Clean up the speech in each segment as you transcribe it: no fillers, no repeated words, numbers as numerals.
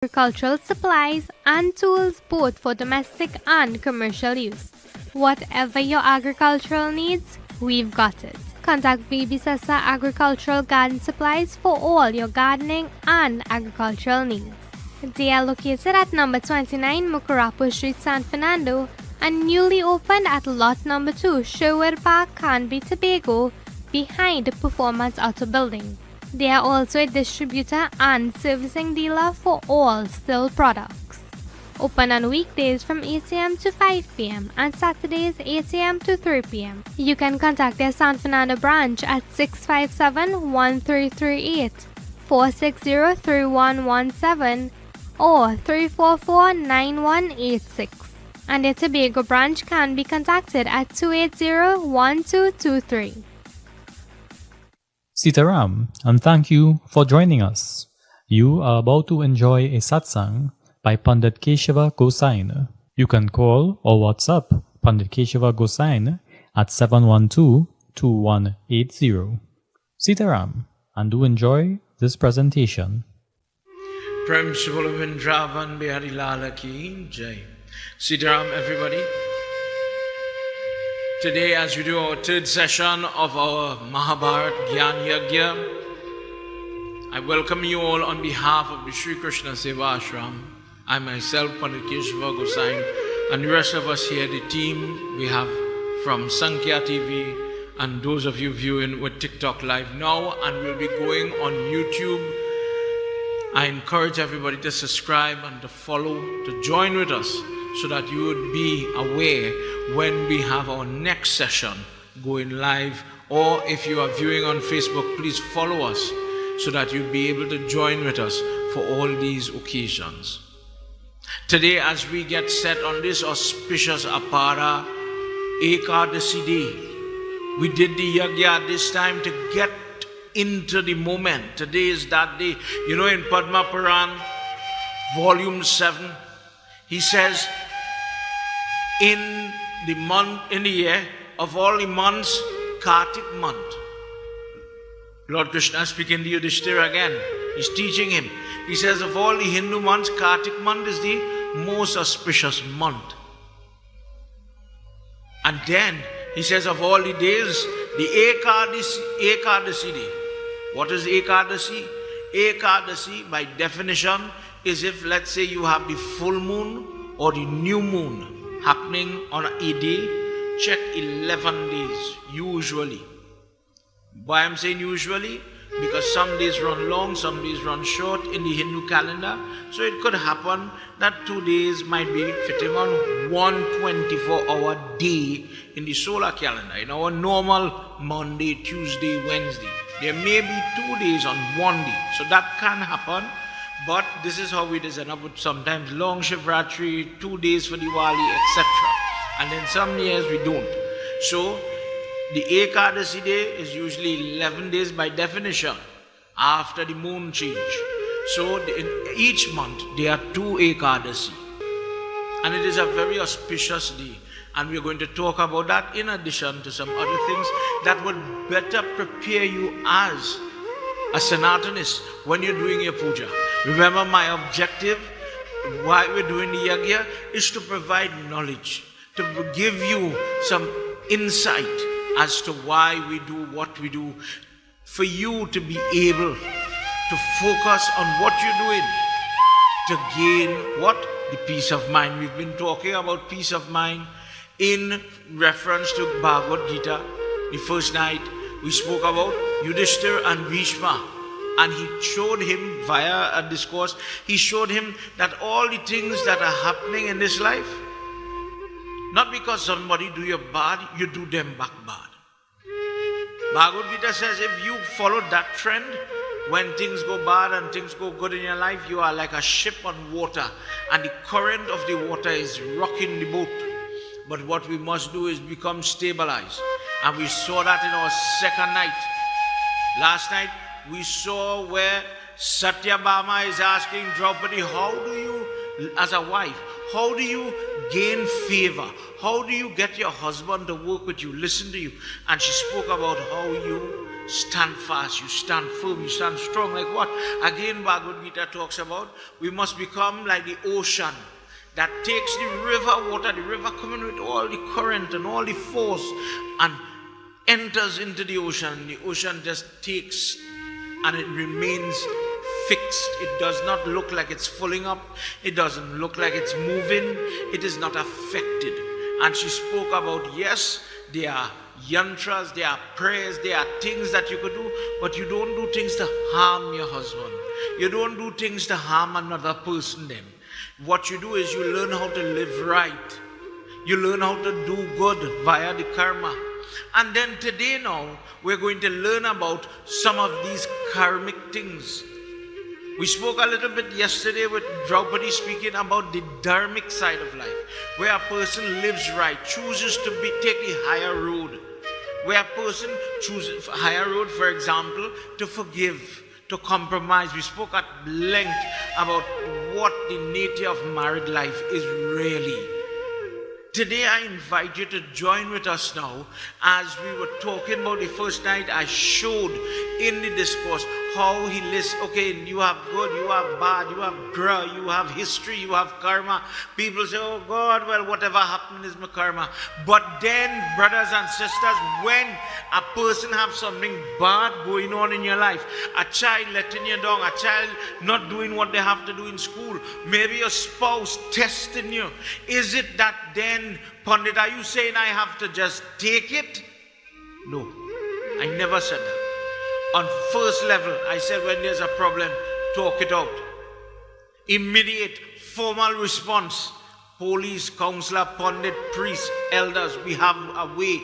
agricultural supplies and tools both for domestic and commercial use. Whatever your agricultural needs, we've got it. Contact VB Sessa Agricultural Garden Supplies for all your gardening and agricultural needs. They are located at number 29 Mucurapo Street, San Fernando, and newly opened at lot number 2 Sherwood Park, Canby, Tobago, behind the Performance Auto Building. They are also a distributor and servicing dealer for all still products. Open on weekdays from 8 a.m. to 5 p.m. and Saturdays 8 a.m. to 3 p.m. You can contact their San Fernando branch at 657-1338, 460-3117, or 344-9186. And their Tobago branch can be contacted at 280-1223. Sitaram, and thank you for joining us. You are about to enjoy a satsang by Pandit Keshava Gosine. You can call or WhatsApp Pandit Keshava Gosine at 712-2180. Sitaram, and do enjoy this presentation. Prem Shivalavindravan Bihari Lala Ki Jai. Sitaram, everybody. Today, as we do our third session of our Mahabharat Gyan Yajna, I welcome you all on behalf of the Sri Krishna Seva Ashram. I myself, Pandit Keshava Gosine, and the rest of us here, the team we have from Sankhya TV, and those of you viewing with TikTok Live now, and we'll be going on YouTube. I encourage everybody to subscribe and to follow, to join with us, so that you would be aware when we have our next session going live, or if you are viewing on Facebook, please follow us so that you'll be able to join with us for all these occasions. Today, as we get set on this auspicious Apara Ekadasi Day, we did the Yajna this time to get into the moment. Today is that day. You know, in Padma Puran, volume 7, he says, in the year of all the months, Kartik month. Lord Krishna speaking to Yudhishthira again. He's teaching him. He says, of all the Hindu months, Kartik month is the most auspicious month. And then he says, of all the days, the Ekadasi day. What is Ekadasi? Ekadasi, by definition, is if, let's say, you have the full moon or the new moon happening on a day, check 11 days, usually. Why I'm saying usually? Because some days run long, some days run short in the Hindu calendar. So it could happen that 2 days might be fitting on one 24-hour day in the solar calendar. In our normal Monday, Tuesday, Wednesday, there may be 2 days on one day. So that can happen. But this is how we design up with sometimes long Shivratri, 2 days for Diwali, etc. And then some years we don't. So the Ekadasi day is usually 11 days by definition after the moon change. So in each month there are 2 Ekadasi. And it is a very auspicious day. And we are going to talk about that in addition to some other things that would better prepare you as a Sanatanist when you're doing your puja. Remember, my objective, why we're doing the Yajna, is to provide knowledge, to give you some insight as to why we do what we do, for you to be able to focus on what you're doing, to gain what? The peace of mind. We've been talking about peace of mind in reference to Bhagavad Gita. The first night we spoke about Yudhishthira and Bhishma, and he showed him via a discourse, he showed him that all the things that are happening in this life, not because somebody do you bad, you do them back bad. Bhagavad Gita says if you follow that trend, when things go bad and things go good in your life, you are like a ship on water, and the current of the water is rocking the boat. But what we must do is become stabilized. And we saw that in our second night. Last night, we saw where Satyabhama is asking Draupadi, how do you, as a wife, how do you gain favor? How do you get your husband to work with you, listen to you? And she spoke about how you stand fast, you stand firm, you stand strong. Like what? Again, Bhagavad Gita talks about we must become like the ocean that takes the river water, the river coming with all the current and all the force and enters into the ocean. The ocean just takes and it remains fixed. It does not look like it's filling up. It doesn't look like it's moving. It is not affected. And she spoke about, yes, there are yantras, there are prayers, there are things that you could do, but you don't do things to harm your husband. You don't do things to harm another person then. What you do is you learn how to live right. You learn how to do good via the karma. And then today now, we're going to learn about some of these karmic things. We spoke a little bit yesterday with Draupadi speaking about the dharmic side of life, where a person lives right, chooses to take the higher road. Where a person chooses higher road, for example, to forgive, to compromise. We spoke at length about what the nature of married life is really. Today I invite you to join with us now as we were talking about the first night. I showed in the discourse how he lists, okay, you have good, you have bad, you have gra, you have history, you have karma. People say, oh God, well, whatever happened is my karma. But then, brothers and sisters, when a person has something bad going on in your life, a child letting you down, a child not doing what they have to do in school, maybe your spouse testing you, is it that then, Pandit, are you saying I have to just take it? No, I never said that. On first level, I said when there's a problem, talk it out. Immediate, formal response. Police, counselor, pundit, priest, elders, we have a way.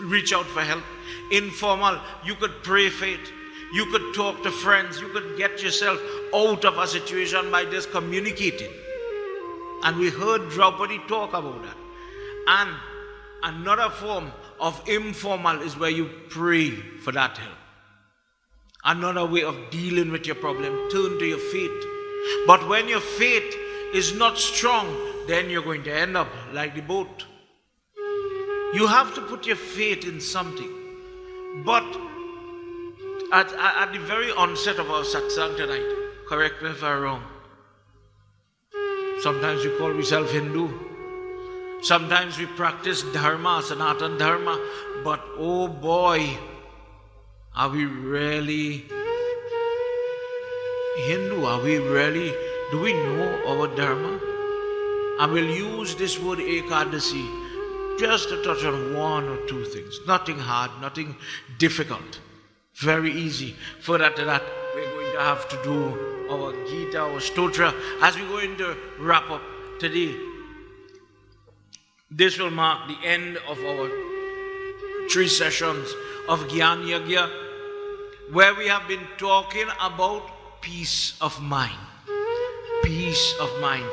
Reach out for help. Informal, you could pray for it. You could talk to friends. You could get yourself out of a situation by just communicating. And we heard Draupadi talk about that. And another form of informal is where you pray for that help. Another way of dealing with your problem, turn to your faith. But when your faith is not strong, then you're going to end up like the boat. You have to put your faith in something. But at the very onset of our satsang tonight, correct me if I'm wrong, sometimes we call ourselves Hindu. Sometimes we practice dharma, Sanatan dharma. But oh boy, are we really Hindu? Are we really, do we know our dharma? I will use this word Ekadasi just to touch on one or two things. Nothing hard, nothing difficult. Very easy. Further to that, we're going to have to do our Gita, our Stotra, as we're going to wrap up today. This will mark the end of our 3 sessions of Gyan Yajna, where we have been talking about peace of mind. Peace of mind.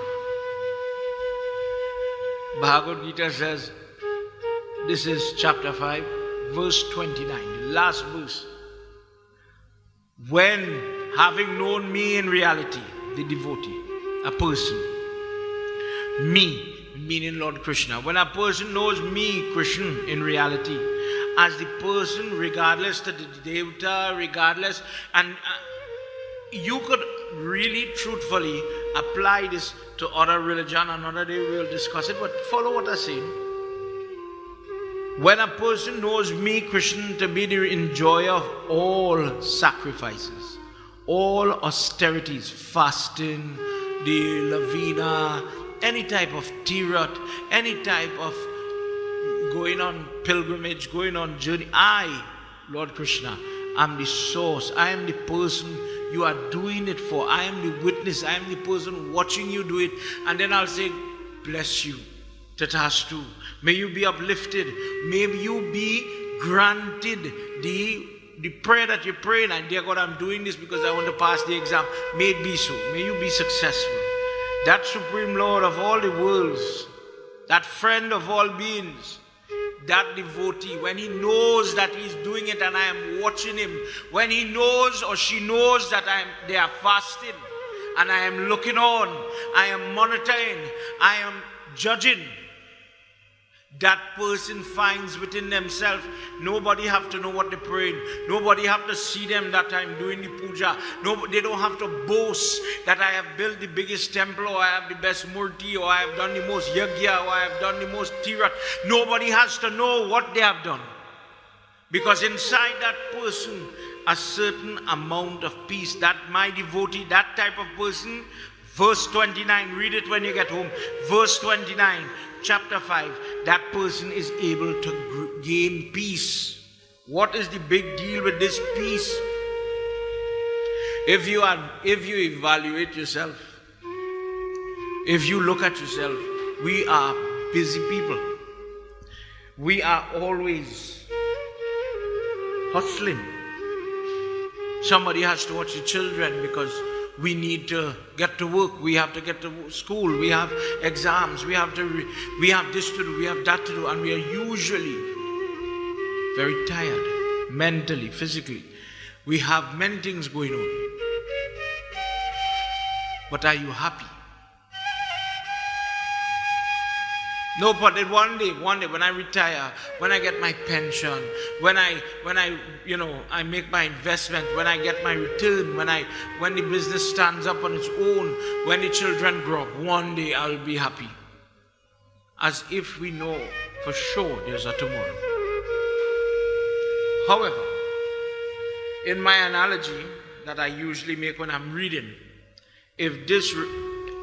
Bhagavad Gita says, this is chapter 5, verse 29, the last verse. When, having known me in reality, the devotee, a person, me, meaning Lord Krishna, when a person knows me, Krishna, in reality, as the person, regardless to the devata, regardless, and you could really truthfully apply this to other religion. Another day we will discuss it, but follow what I say. When a person knows me, Krishna, to be the enjoyer of all sacrifices, all austerities, fasting, the lavina, any type of tirat, any type of going on pilgrimage, going on journey, I, Lord Krishna, am the source. I am the person you are doing it for. I am the witness. I am the person watching you do it. And then I'll say, bless you. Tatastu. May you be uplifted. May you be granted the prayer that you pray. And dear God, I'm doing this because I want to pass the exam. May it be so. May you be successful. That Supreme Lord of all the worlds, that friend of all beings, that devotee, when he knows that he's doing it and I am watching him, when he knows or she knows that they are fasting and I am looking on, I am monitoring, I am judging, that person finds within themselves. Nobody have to know what they're praying. Nobody have to see them that time doing the puja. No, they don't have to boast that I have built the biggest temple, or I have the best murti, or I have done the most yajna, or I have done the most tirat. Nobody has to know what they have done. Because inside that person, a certain amount of peace, that my devotee, that type of person, verse 29, read it when you get home. Verse 29, chapter 5, that person is able to gain peace. What is the big deal with this peace? If you evaluate yourself, if you look at yourself, we are busy people. We are always hustling. Somebody has to watch the children because we need to get to work, we have to get to school, we have exams, we have this to do, we have that to do, and we are usually very tired, mentally, physically. We have many things going on. But are you happy? No, but then one day when I retire, when I get my pension, when I make my investment, when I get my return, when the business stands up on its own, when the children grow up, one day I'll be happy. As if we know for sure there's a tomorrow. However, in my analogy that I usually make when I'm reading, if this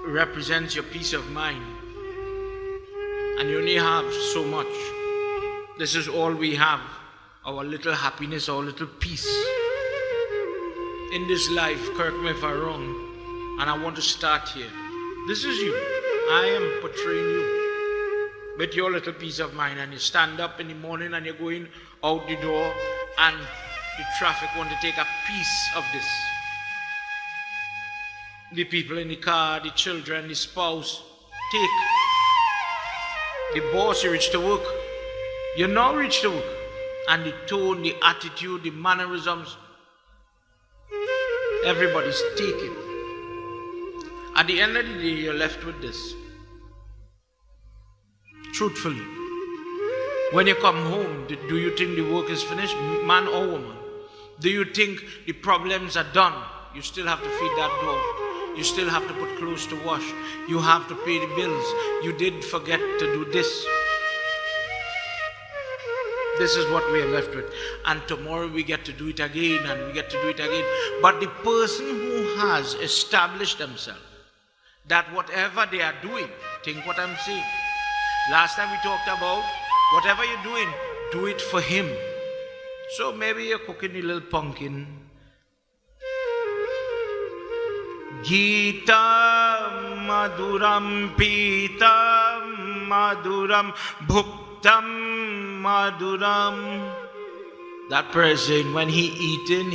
represents your peace of mind, and you only have so much, this is all we have, our little happiness, our little peace. In this life, correct me if I'm wrong, and I want to start here. This is you. I am portraying you with your little peace of mind, and you stand up in the morning and you're going out the door, and the traffic want to take a piece of this. The people in the car, the children, the spouse, take. The boss, you reach to work. You now reach to work. And the tone, the attitude, the mannerisms, everybody's taking. At the end of the day, you're left with this. Truthfully, when you come home, do you think the work is finished, man or woman? Do you think the problems are done? You still have to feed that dog. You still have to put clothes to wash. You have to pay the bills. You did forget to do this. This is what we are left with. And tomorrow we get to do it again, and we get to do it again. But the person who has established themselves, that whatever they are doing, think what I'm saying. Last time we talked about, whatever you're doing, do it for him. So maybe you're cooking a little pumpkin. Gita maduram pita maduram bhuktam maduram. That prayer is saying when he eating,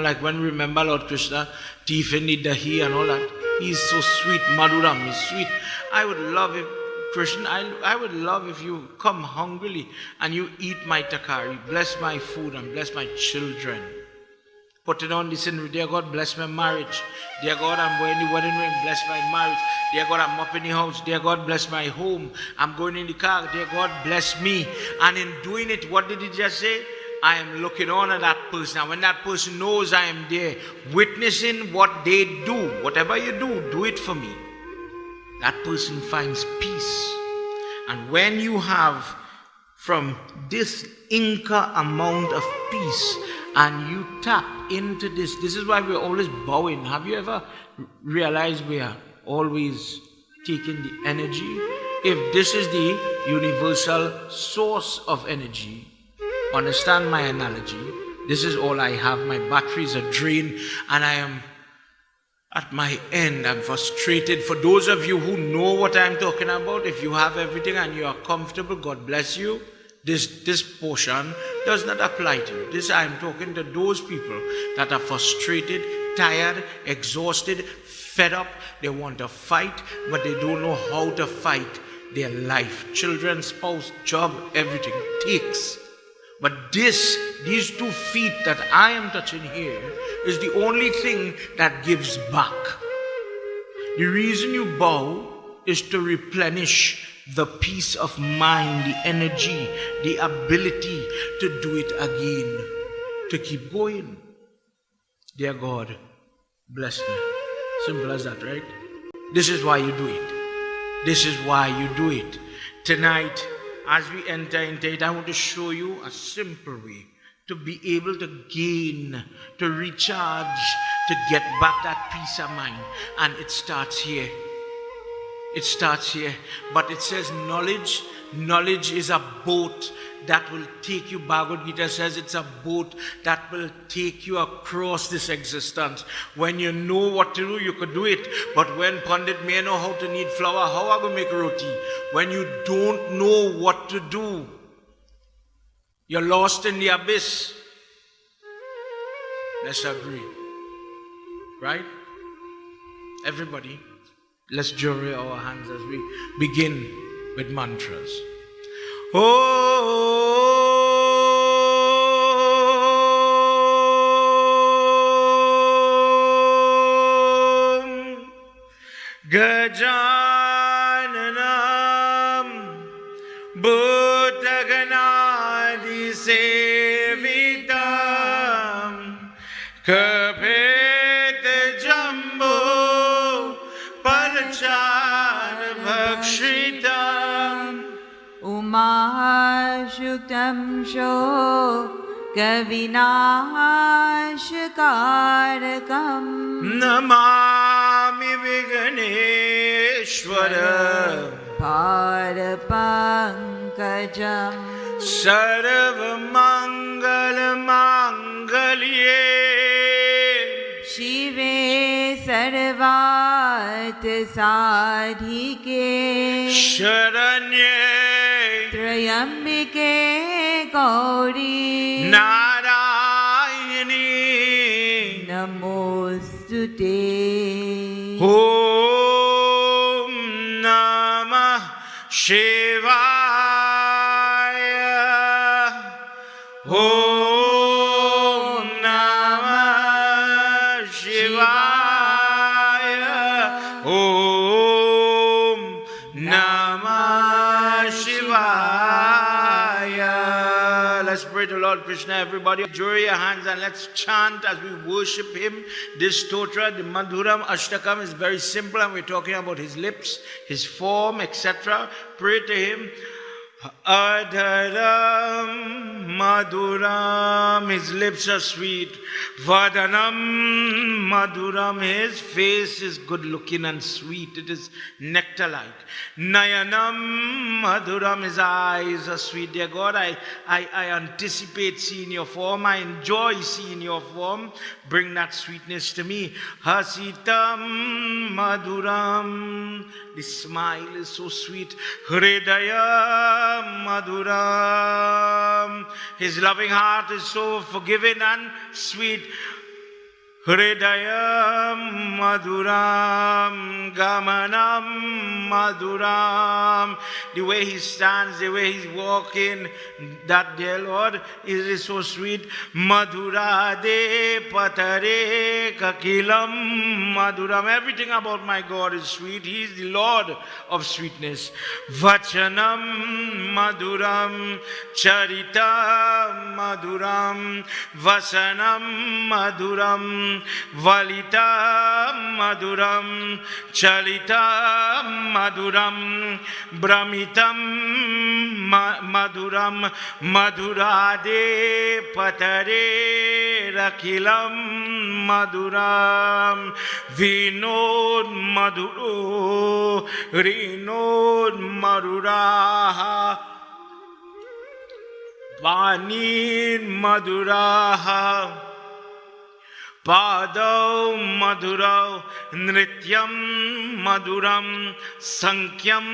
like when we remember Lord Krishna, teething the dahi and all that. He's so sweet, maduram, he's sweet. I would love if, Krishna, I would love if you come hungrily and you eat my takari, bless my food and bless my children. Put it on the sin, dear God, bless my marriage. Dear God, I'm wearing the wedding ring, bless my marriage. Dear God, I'm up in the house. Dear God, bless my home. I'm going in the car. Dear God, bless me. And in doing it, what did he just say? I am looking on at that person. Now, when that person knows I am there, witnessing what they do, whatever you do it for me. That person finds peace. And when you have from this Inca amount of peace, and you tap into this is why we're always bowing. Have you ever realized we are always taking the energy? If this is the universal source of energy, understand my analogy, this is all I have. My batteries are drained and I am at my end. I'm frustrated. For those of you who know what I'm talking about, if you have everything and you are comfortable, God bless you. This portion does not apply to you. This I'm talking to those people that are frustrated, tired, exhausted, fed up. They want to fight, but they don't know how to fight their life. Children, spouse, job, everything takes. But these 2 feet that I am touching here is the only thing that gives back. The reason you bow is to replenish the peace of mind, the energy, the ability to do it again, to keep going. Dear God, bless me. Simple as that, right? This is why you do it. This is why you do it. Tonight, as we enter into it, I want to show you a simple way to be able to gain, to recharge, to get back that peace of mind. And it starts here. It starts here. But it says knowledge. Knowledge is a boat that will take you. Bhagavad Gita says it's a boat that will take you across this existence. When you know what to do, you could do it. But when Pandit may know how to knead flour, how are you going to make roti? When you don't know what to do, you're lost in the abyss. Let's agree. Right? Everybody, let's join our hands as we begin with mantras. Om Gajananam Bhutaganadi Sevitam Kapeta Jambo Parachar Bhakshitam Umashuktam Sho Kavinashkarakam Namami Viganeshwara Parapankajam Sarvamangala Mangalye Shive Sarvat Sadhike Sharanye Trayambike Gauri Narayani Namostute Om Namah Shivaya Om Namah Shivaya Om Namah Shivaya. Let's pray to Lord Krishna, everybody. Join your hands and let's chant as we worship Him. This stotra, the Madhuram Ashtakam, is very simple and we're talking about His lips, His form, etc. Pray to Him. Adharam Madhuram, His lips are sweet. Vadanam Madhuram, His face is good looking and sweet. It is nectar-like. Nayanam Madhuram, His eyes are sweet. Dear God, I anticipate seeing your form. I enjoy seeing your form. Bring that sweetness to me. Hasitam Madhuram, the smile is so sweet. Hridaya Madhuram, His loving heart is so forgiving and sweet. Hridaya Madhuram, Gamanam Madhuram, the way He stands, the way He's walking, that dear Lord, is so sweet. Madhurade Patare Kakilam Madhuram, everything about my God is sweet. He is the Lord of sweetness. Vachanam Madhuram, Charita Madhuram, Vasanam Madhuram, Valita Madhuram, Chalita Madhuram, Brahmitam Madhuram, Madhurade Patare Rakilam Madhuram, Vinod Madhuro, Rinod Madhuraha, Vanid Madhuraha, Padau Madhurau, Nrityam Madhuram, Sankyam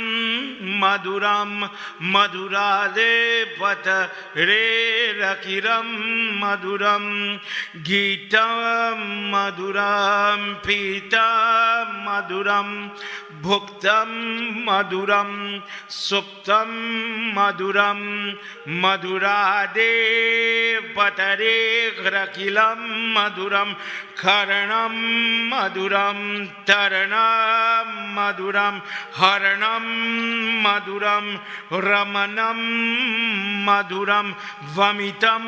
Madhuram, Madhurade Pata Re Rakiram Madhuram, Gita Madhuram, Pita Madhuram, Bhuktam Madhuram, Suptam Madhuram, Madhurade Patare Rakilam Madhuram, Karanam Maduram Taranam Maduram Haranam Maduram Ramanam Maduram Vamitam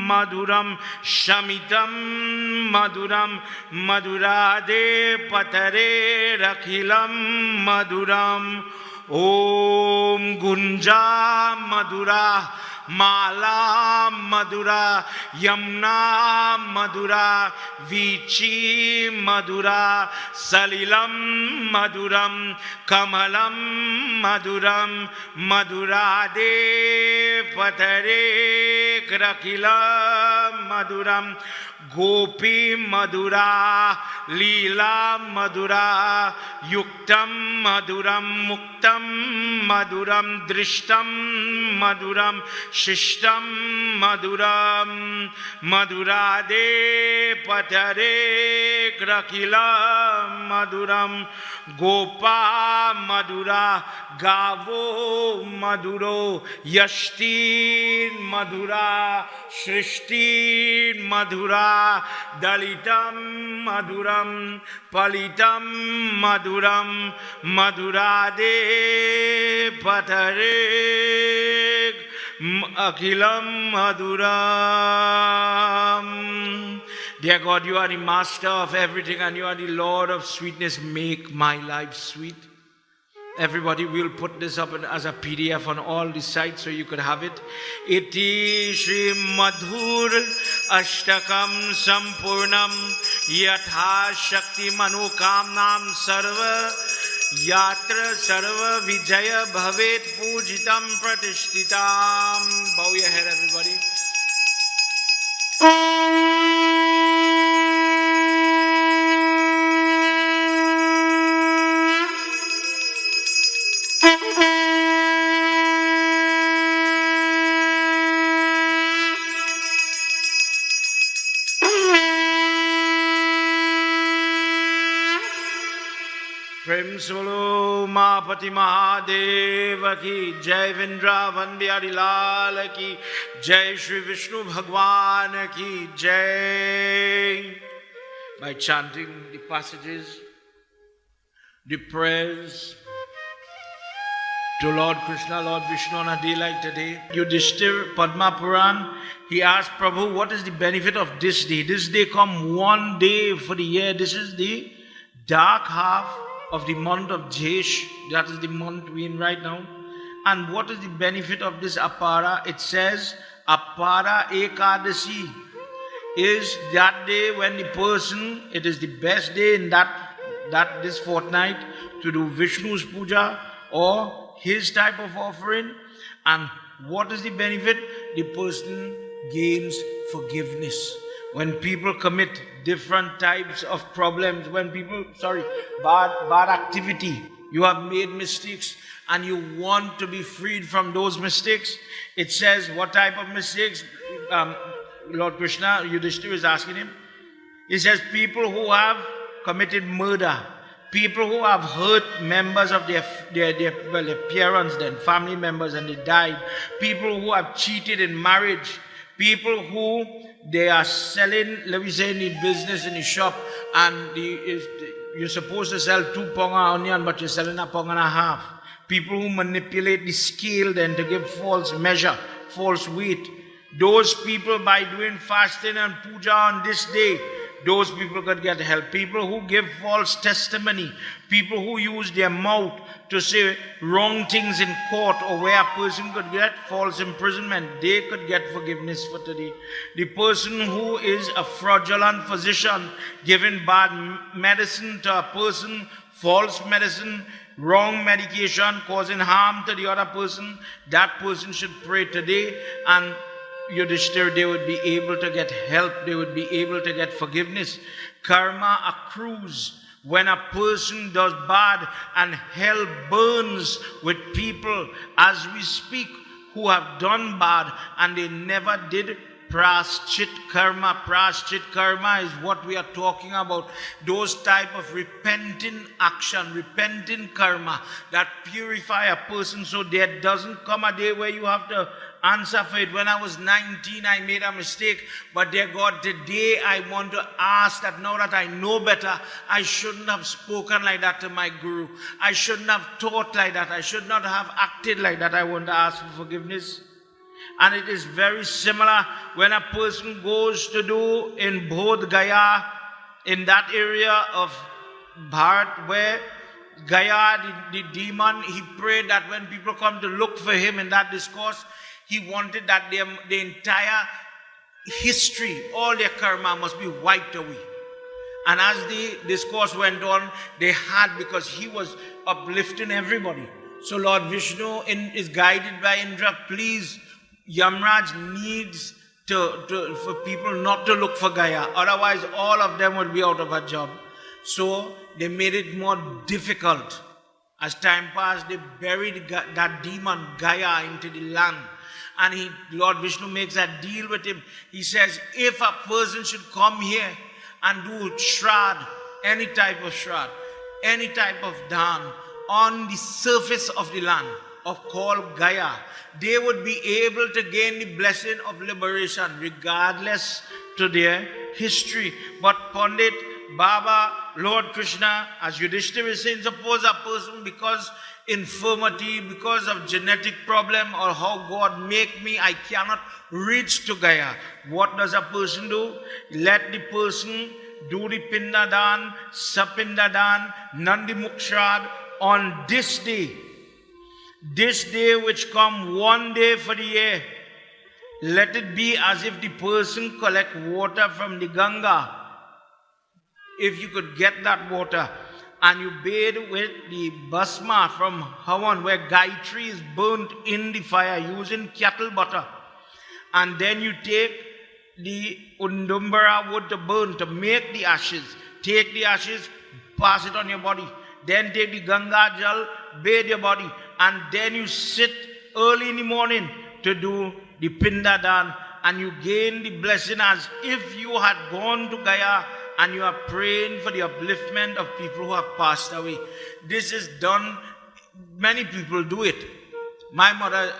Maduram Shamitam Maduram Madurade Patare Rakhilam Maduram Om Gunja Madura Mala Madura Yamna Madura Vichi Madura Salilam Maduram Kamalam Maduram Madurade Patare Krakila Maduram Gopi Madura Leela Madura Yuktam Maduram Muktam Maduram Drishtam Maduram Shishtam Maduram Madurade Patare Krakila Maduram Gopa Madura Gavo Maduro Yashtin Madura Shrishtin Madura Dalitam Maduram Palitam Maduram Madurade Patare Akilam Maduram. Dear God, you are the master of everything and you are the Lord of sweetness. Make my life sweet. Everybody will put this up as a PDF on all the sites so you could have it. Iti Shri Madhur Ashtakam Sampurnam Yatha Shakti Manukamnam Sarva Yatra Sarva Vijaya Bhavet Pujitam Pratishtitam. Bow your head, everybody. Prem Solo Mahapati Mahadeva ki Jai Vrindavan Bihari Lal ki Jai Shri Vishnu Bhagwan ki Jai. By chanting the passages, the prayers to Lord Krishna, Lord Vishnu on a day like today, Yudhishthira Padma Puran, he asked Prabhu, what is the benefit of this day? This day come one day for the year. This is the dark half of the month of Jesh, that is the month we're in right now. And what is the benefit of this Apara? It says Apara Ekadasi is that day when the person, it is the best day in this fortnight to do Vishnu's puja or his type of offering. And what is the benefit? The person gains forgiveness. When people commit different types of problems, when people, bad activity, you have made mistakes and you want to be freed from those mistakes. It says, what type of mistakes? Lord Krishna, Yudhishthira is asking him. He says, people who have committed murder, people who have hurt members of their parents, then family members, and they died, people who have cheated in marriage, people who they are selling, let me say, in the business, in the shop, and you're supposed to sell 2 ponga onion, but you're selling a pong and a half. People who manipulate the scale then to give false measure, false weight. Those people, by doing fasting and puja on this day, those people could get help. People who give false testimony, people who use their mouth to say wrong things in court or where a person could get false imprisonment, they could get forgiveness for today. The person who is a fraudulent physician giving bad medicine to a person, false medicine, wrong medication causing harm to the other person, that person should pray today and Yudhishthira, they would be able to get help, they would be able to get forgiveness. Karma accrues when a person does bad, and hell burns with people as we speak who have done bad and they never did praschit karma. Praschit karma is what we are talking about. Those type of repentant action, repentant karma that purify a person so there doesn't come a day where you have to answer for it. When I was 19, I made a mistake. But dear God, today I want to ask that now that I know better, I shouldn't have spoken like that to my guru. I shouldn't have taught like that. I should not have acted like that. I want to ask for forgiveness. And it is very similar when a person goes to do in Bodh Gaya, in that area of Bharat, where Gaya, the demon, he prayed that when people come to look for him in that discourse, he wanted that the entire history, all their karma must be wiped away. And as the discourse went on, they had, because he was uplifting everybody. So Lord Vishnu is guided by Indra. Please, Yamraj needs for people not to look for Gaya. Otherwise, all of them will be out of a job. So they made it more difficult. As time passed, they buried that demon Gaya into the land. And Lord Vishnu makes a deal with him. He says, if a person should come here and do Shrad, any type of Shrad, any type of Dan, on the surface of the land, of called Gaya, they would be able to gain the blessing of liberation, regardless to their history. But Pandit, Baba, Lord Krishna, as Yudhishthira is saying, suppose a person, because infirmity, because of genetic problem, or how God make me, I cannot reach to Gaya. What does a person do? Let the person do the Pindadan, Sapindadan, Nandi Mukshrad on this day which come one day for the year. Let it be as if the person collect water from the Ganga. If you could get that water, and you bathe with the basma from Havan, where Gayatri is burnt in the fire using cattle butter. And then you take the Undumbara wood to burn, to make the ashes. Take the ashes, pass it on your body. Then take the Ganga Jal, bathe your body. And then you sit early in the morning to do the Pindadan. And you gain the blessing as if you had gone to Gaya and you are praying for the upliftment of people who have passed away. This is done, many people do it. My mother,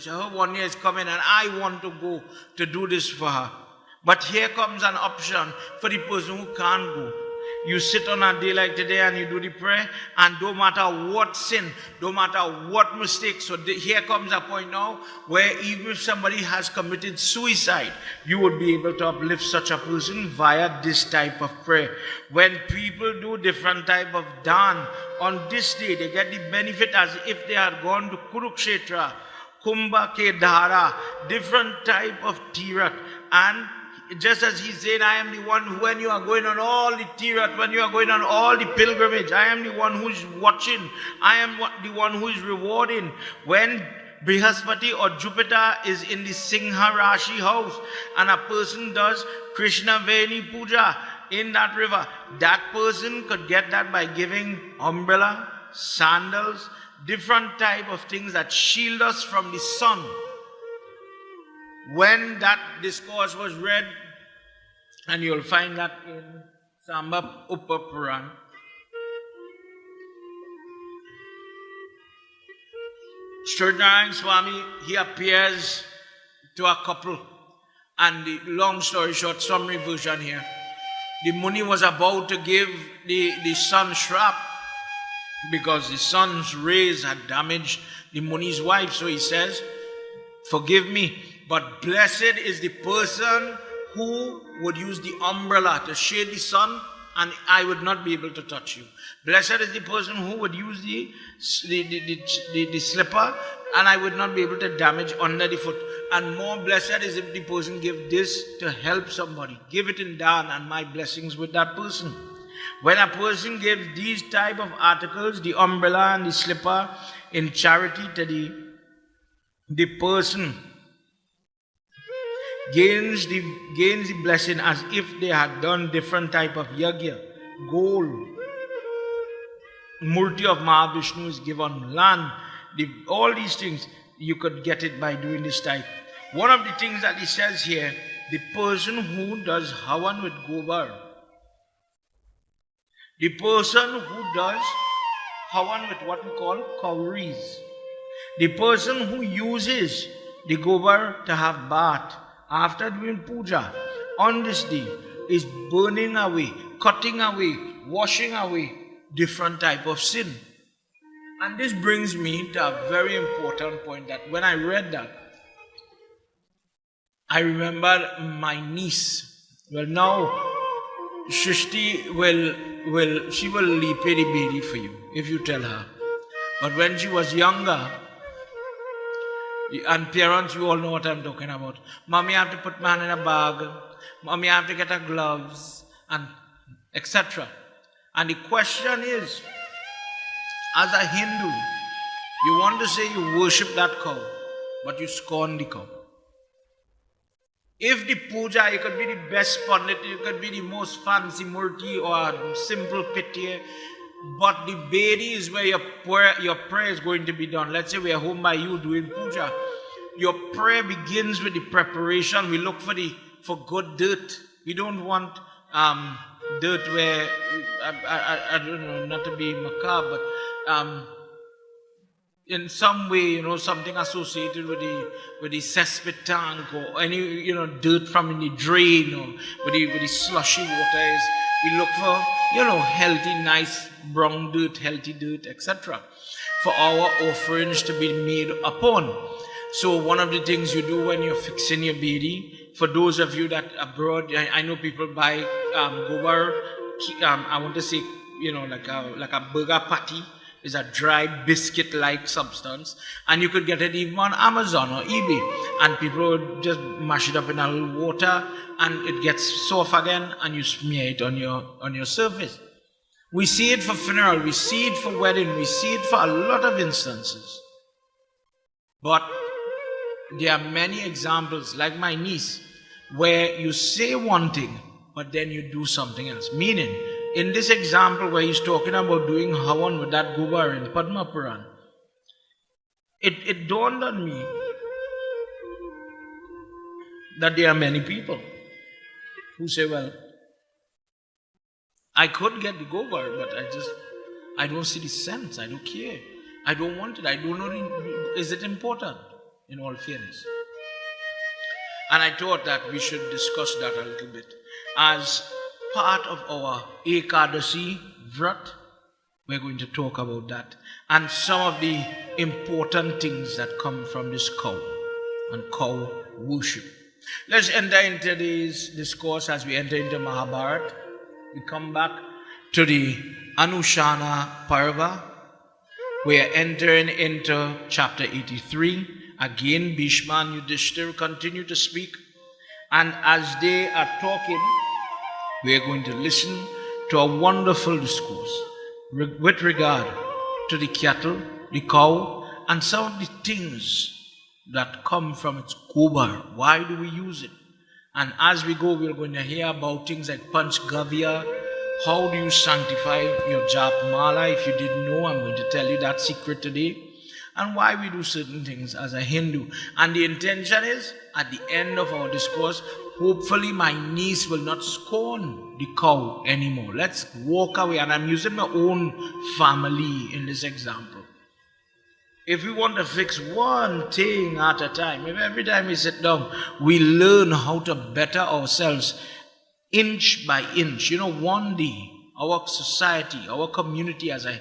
her 1 year is coming and I want to go to do this for her. But here comes an option for the person who can't go. You sit on a day like today and you do the prayer, and no matter what sin, no matter what mistake. So here comes a point now where even if somebody has committed suicide, you would be able to uplift such a person via this type of prayer. When people do different type of dan, on this day they get the benefit as if they had gone to Kurukshetra, Kumbha Ke Dhara, different type of tirat. And just as he's saying, I am the one who, when you are going on all the tirat, when you are going on all the pilgrimage, I am the one who is watching. I am the one who is rewarding. When Brihaspati or Jupiter is in the Singha Rashi house and a person does Krishna Veni Puja in that river, that person could get that by giving umbrella, sandals, different type of things that shield us from the sun. When that discourse was read, and you'll find that in Sambha Upapuran, Srinarayan Swami, he appears to a couple, and the long story short, summary version here. The Muni was about to give the sun shrap because the sun's rays had damaged the Muni's wife. So he says, forgive me, but blessed is the person who would use the umbrella to shade the sun, and I would not be able to touch you. Blessed is the person who would use the slipper, and I would not be able to damage under the foot. And more blessed is if the person give this to help somebody. Give it in dan, and my blessings with that person. When a person gives these type of articles, the umbrella and the slipper, in charity to the person, gains the blessing as if they had done different type of yajna. Gold, murti of Mahavishnu is given, land, all these things, you could get it by doing this type. One of the things that he says here, the person who does havan with gobar, the person who does havan with what we call cowries, the person who uses the gobar to have bath after doing puja on this day is burning away, cutting away, washing away different type of sin. And this brings me to a very important point that when I read that, I remember my niece. Well, now Shrishti will leap the baby for you if you tell her. But when she was younger, and parents, you all know what I'm talking about. Mommy, I have to put my hand in a bag. Mommy, I have to get her gloves, and etc. And the question is, as a Hindu, you want to say you worship that cow, but you scorn the cow. If the puja, you could be the best pandit, you could be the most fancy murti or simple piti, but the bedi is where your prayer is going to be done. Let's say we are home by you doing puja. Your prayer begins with the preparation. We look for good dirt. We don't want dirt where I don't know, not to be macabre, but in some way, something associated with the cesspit tank or any, dirt from in the drain or with the slushy waters. We look for, healthy, nice brown dirt, healthy dirt, etc. for our offerings to be made upon. So one of the things you do when you're fixing your bedi, for those of you that abroad, I know people buy gobar, I want to say, like a burger patty. Is a dry biscuit-like substance, and you could get it even on Amazon or eBay, and people would just mash it up in a little water, and it gets soft again, and you smear it on your surface. We see it for funeral, we see it for wedding, we see it for a lot of instances. But there are many examples, like my niece, where you say one thing, but then you do something else. Meaning, in this example where he's talking about doing havan with that gobar in Padma Puran, it dawned on me that there are many people who say, well, I could get the gobar, but I don't see the sense, I don't care, I don't want it, I don't know, is it important, in all fairness? And I thought that we should discuss that a little bit. As part of our Ekadasi Vrat, we're going to talk about that and some of the important things that come from this cow and cow worship. Let's enter into this discourse as we enter into Mahabharata. We come back to the Anushana Parva. We are entering into chapter 83. Again, Bhishma and Yudhishthira continue to speak, and as they are talking, we are going to listen to a wonderful discourse with regard to the cattle, the cow, and some of the things that come from its gobar. Why do we use it? And as we go, we're going to hear about things like Panchgavya. How do you sanctify your Jap Mala? If you didn't know, I'm going to tell you that secret today. And why we do certain things as a Hindu. And the intention is, at the end of our discourse, hopefully my niece will not scorn the cow anymore. Let's walk away. And I'm using my own family in this example. If we want to fix one thing at a time, if every time we sit down, we learn how to better ourselves inch by inch. One day, our society, our community as a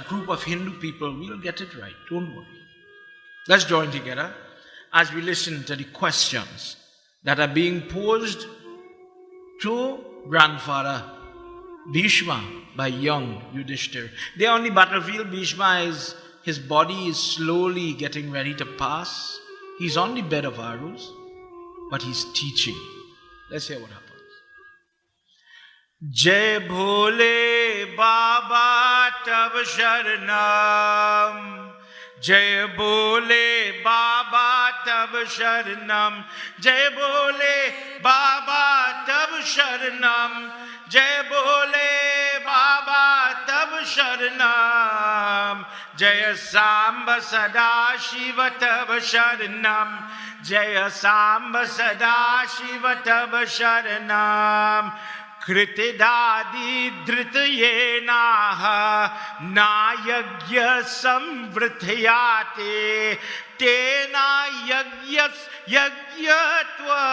group of Hindu people, we'll get it right. Don't worry. Let's join together as we listen to the questions that are being posed to grandfather Bhishma by young Yudhishthira. They're on the battlefield. Bhishma his body is slowly getting ready to pass. He's on the bed of arrows, but he's teaching. Let's hear what happens. Jai Bhole Baba Tab Sharanam, Jai Bhole Baba Tab Sharanam, Jai Bhole Baba Tab Sharanam, Jai Bhole Baba Tab Sharanam, Jai Samba Sada Shiva Tab Sharanam, Jai Samba Sada Shiva Tab Sharanam, Kritidadi dhritayenaha na yagya samvrityate tena yagyas yagyatva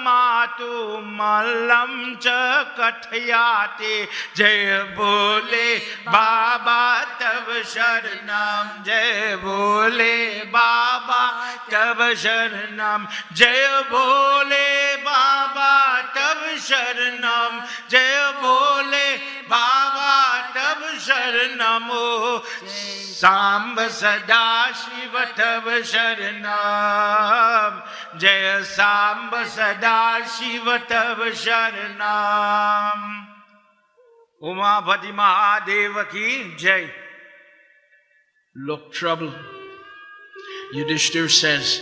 matu malam cha kathayate. Jai bole Baba tab sharanam, Jai bole Baba tab sharanam, Jai bole Baba tab sharanam, Jai bole Baba tab sharanam. Samba Sada Shiva tab sharanam, Jai Samba Sada Shiva tab sharanam. Umapati Mahadeva ki Jai. Look, trouble. Yudhishthir says,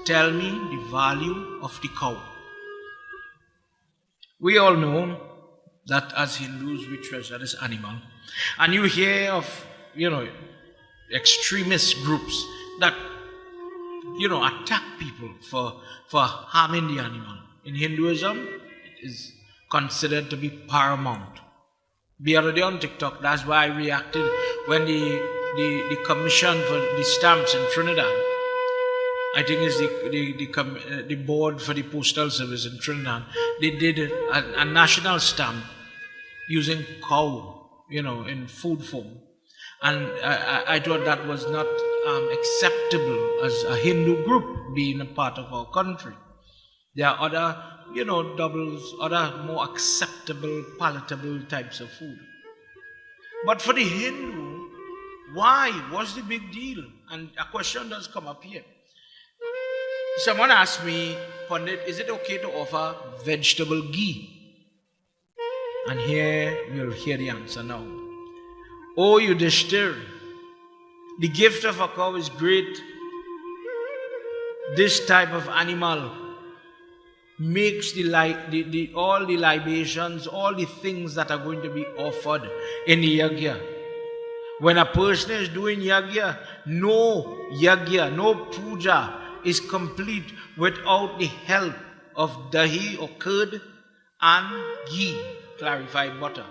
tell me the value of the cow. We all know that as Hindus we treasure this animal. And you hear of, extremist groups that, attack people for harming the animal. In Hinduism, it is considered to be paramount. The other day on TikTok, that's why I reacted when the commission for the stamps in Trinidad, I think it's the board for the postal service in Trinidad, they did a national stamp using cow, in food form. And I thought that was not acceptable as a Hindu group being a part of our country. There are other doubles, other more acceptable, palatable types of food. But for the Hindu, why? What's the big deal? And a question does come up here. Someone asked me, Pandit, is it okay to offer vegetable ghee? And here you'll hear the answer now. Oh, Yudhishthir, the gift of a cow is great. This type of animal makes all the libations, all the things that are going to be offered in the yajna. When a person is doing yajna, no puja is complete without the help of dahi or curd and ghee, clarified butter.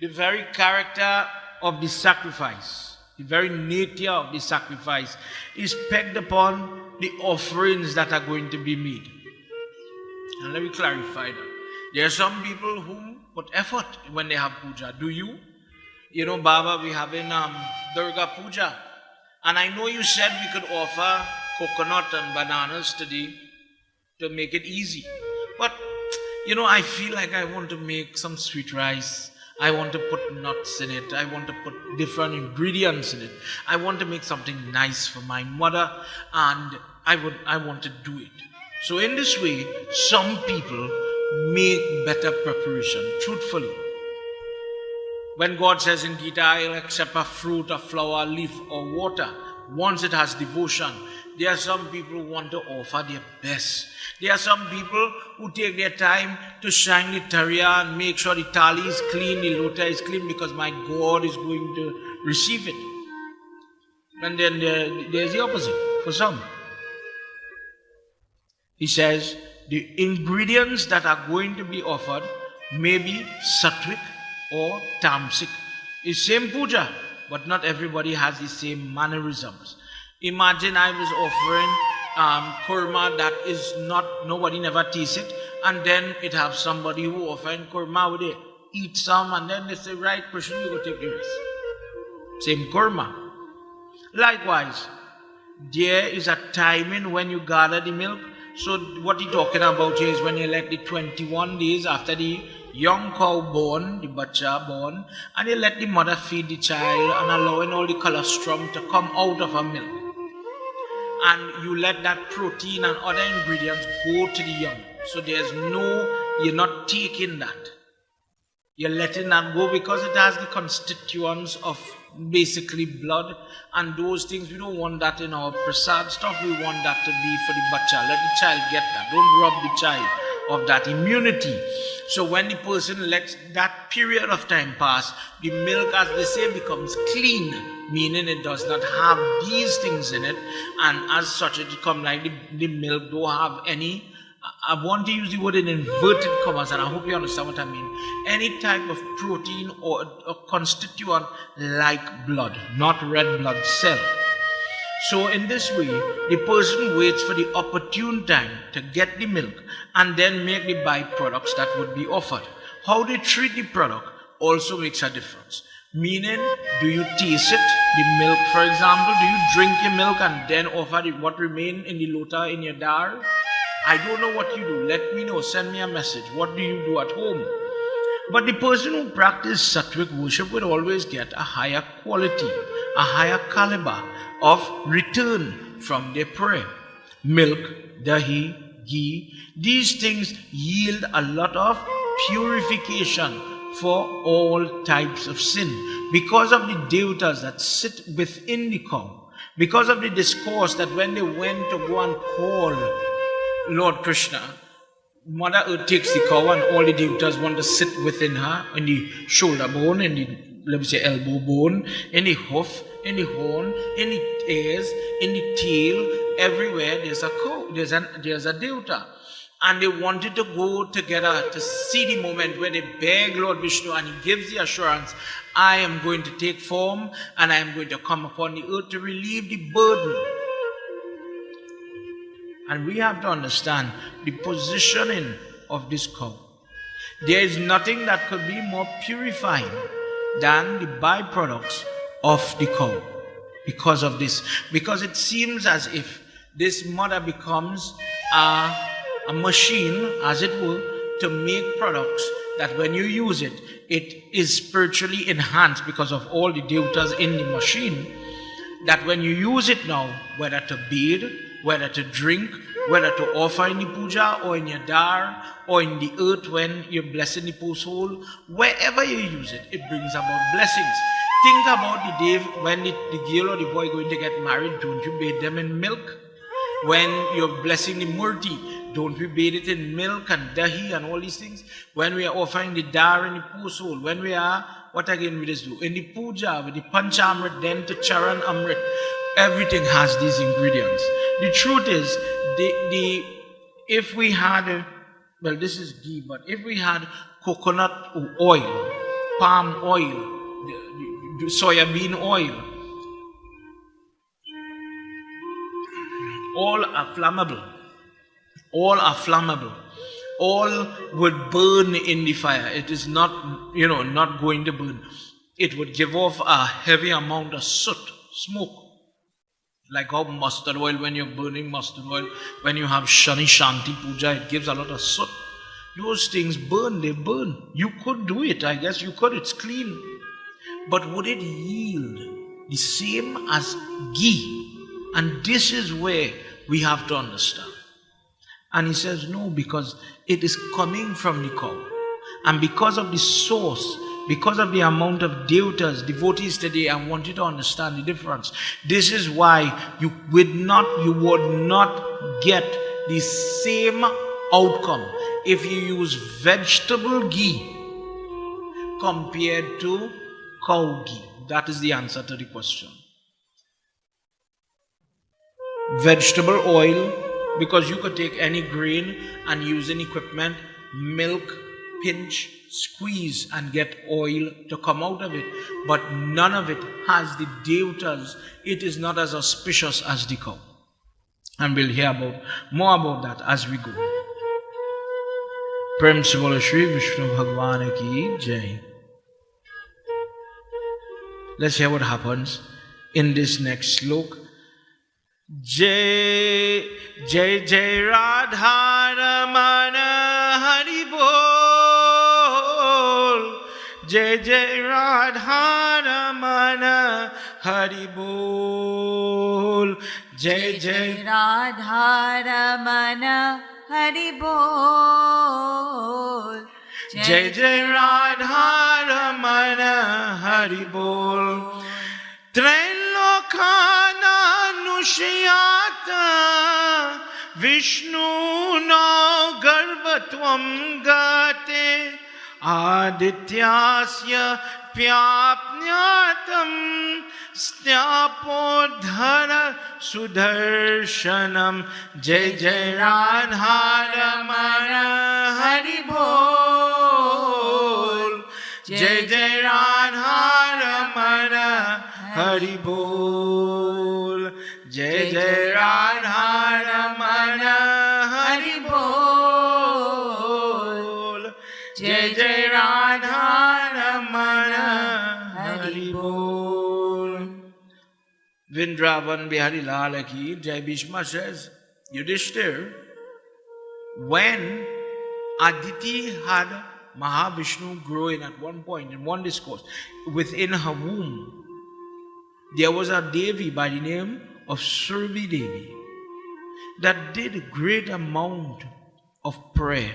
The very character of the sacrifice, the very nature of the sacrifice is pegged upon the offerings that are going to be made. And let me clarify that. There are some people who put effort when they have puja. Do you? Baba, we have in Durga Puja. And I know you said we could offer coconut and bananas today to make it easy. But, I feel like I want to make some sweet rice. I want to put nuts in it. I want to put different ingredients in it. I want to make something nice for my mother, and I want to do it. So in this way, some people make better preparation, truthfully. When God says in Gita, I'll accept a fruit, a flower, a leaf, or water, once it has devotion, there are some people who want to offer their best. There are some people who take their time to shine the tariya and make sure the thali is clean, the lota is clean, because my God is going to receive it. And then there's the opposite for some. He says the ingredients that are going to be offered may be sattvic or tamasic. It's same puja, but not everybody has the same mannerisms. Imagine I was offering kurma that is not, nobody never tastes it, and then it have somebody who offering kurma with it, eat some, and then they say, right, Krishna, you go take the rest. Same kurma. Likewise, there is a timing when you gather the milk. So what he's talking about here is when you let the 21 days after the young cow born, the bacha born, and you let the mother feed the child and allowing all the colostrum to come out of her milk. And you let that protein and other ingredients go to the young. So you're not taking that. You're letting that go because it has the constituents of basically blood, and those things, we don't want that in our prasad stuff. We want that to be for the bacha. Let the child get that. Don't rob the child of that immunity. So when the person lets that period of time pass, the milk, as they say, becomes clean, meaning it does not have these things in it, and as such it becomes like the milk don't have any I want to use the word in inverted commas, and I hope you understand what I mean. Any type of protein or a constituent like blood, not red blood cell. So in this way, the person waits for the opportune time to get the milk and then make the byproducts that would be offered. How they treat the product also makes a difference. Meaning, do you taste it, the milk for example? Do you drink your milk and then offer what remain in the lota in your dar? I don't know what you do. Let me know. Send me a message. What do you do at home? But the person who practices sattvic worship would always get a higher quality, a higher caliber of return from their prayer. Milk, dahi, ghee, these things yield a lot of purification for all types of sin. Because of the devatas that sit within the cow, because of the discourse that when they went to go and call Lord Krishna, Mother Earth takes the cow and all the devatas want to sit within her, in the shoulder bone, in the, let me say, elbow bone, in the hoof, in the horn, in the ears, in the tail, everywhere there's a cow, there's a devata. And they wanted to go together to see the moment where they beg Lord Vishnu and he gives the assurance, I am going to take form and I am going to come upon the earth to relieve the burden. And we have to understand the positioning of this cow. There is nothing that could be more purifying than the byproducts of the cow because of this. Because it seems as if this mother becomes a machine, as it were, to make products that when you use it, it is spiritually enhanced because of all the devatas in the machine, that when you use it now, whether to bathe, whether to drink, whether to offer in the puja or in your dar or in the earth when you're blessing the post hole, wherever you use it, it brings about blessings. Think about the day when the girl or the boy going to get married, don't you bathe them in milk? When you're blessing the murti, don't we bathe it in milk and dahi and all these things? When we are offering the dar in the post hole, when we are, what again we just do? In the puja, with the panchamrit, then to charan amrit, everything has these ingredients. The truth is, if we had, well, this is ghee, but if we had coconut oil, palm oil, soya bean oil, all are flammable. All are flammable. All would burn in the fire. It is not, not going to burn. It would give off a heavy amount of soot, smoke. Like how mustard oil, when you're burning mustard oil, when you have Shani Shanti Puja, it gives a lot of soot. Those things burn, they burn. You could do it, I guess you could, it's clean. But would it yield the same as ghee? And this is where we have to understand. And he says, no, because it is coming from the cow. And because of the source, because of the amount of devotees today, I want you to understand the difference. This is why you would not get the same outcome if you use vegetable ghee compared to cow ghee. That is the answer to the question. Vegetable oil, because you could take any grain and use an equipment, milk, pinch, squeeze and get oil to come out of it. But none of it has the devatas. It is not as auspicious as the cow. And we'll hear more about that as we go. Prem se bolo Shri Vishnu Bhagwan ki Jai. Let's hear what happens in this next slok. Jai Jai Jai Radha Ramana Hari Bol. Jai Jai Radha Ramana Hari Bol. Jai Jai Radha Ramana Hari Bol. Jai Jai Radha Ramana Hari Bol. Trailokana Nushiyata Vishnu no Garvatvam Gate Adityasya Pyapnyatam Snapodhara Sudarshanam. Jai Jai Radharamana Hari Bol. Jai Jai Radharamana Hari Bol. Jai Jai Radharamana Hari Bol. Jai Jai Radharamana Hari Bol. Vrindavan Bihari Lal Ki Jai. Bhishma says, Yudhishthir, when Aditi had Mahavishnu growing at one point in one discourse, within her womb, there was a Devi by the name of Surbi Devi that did a great amount of prayer.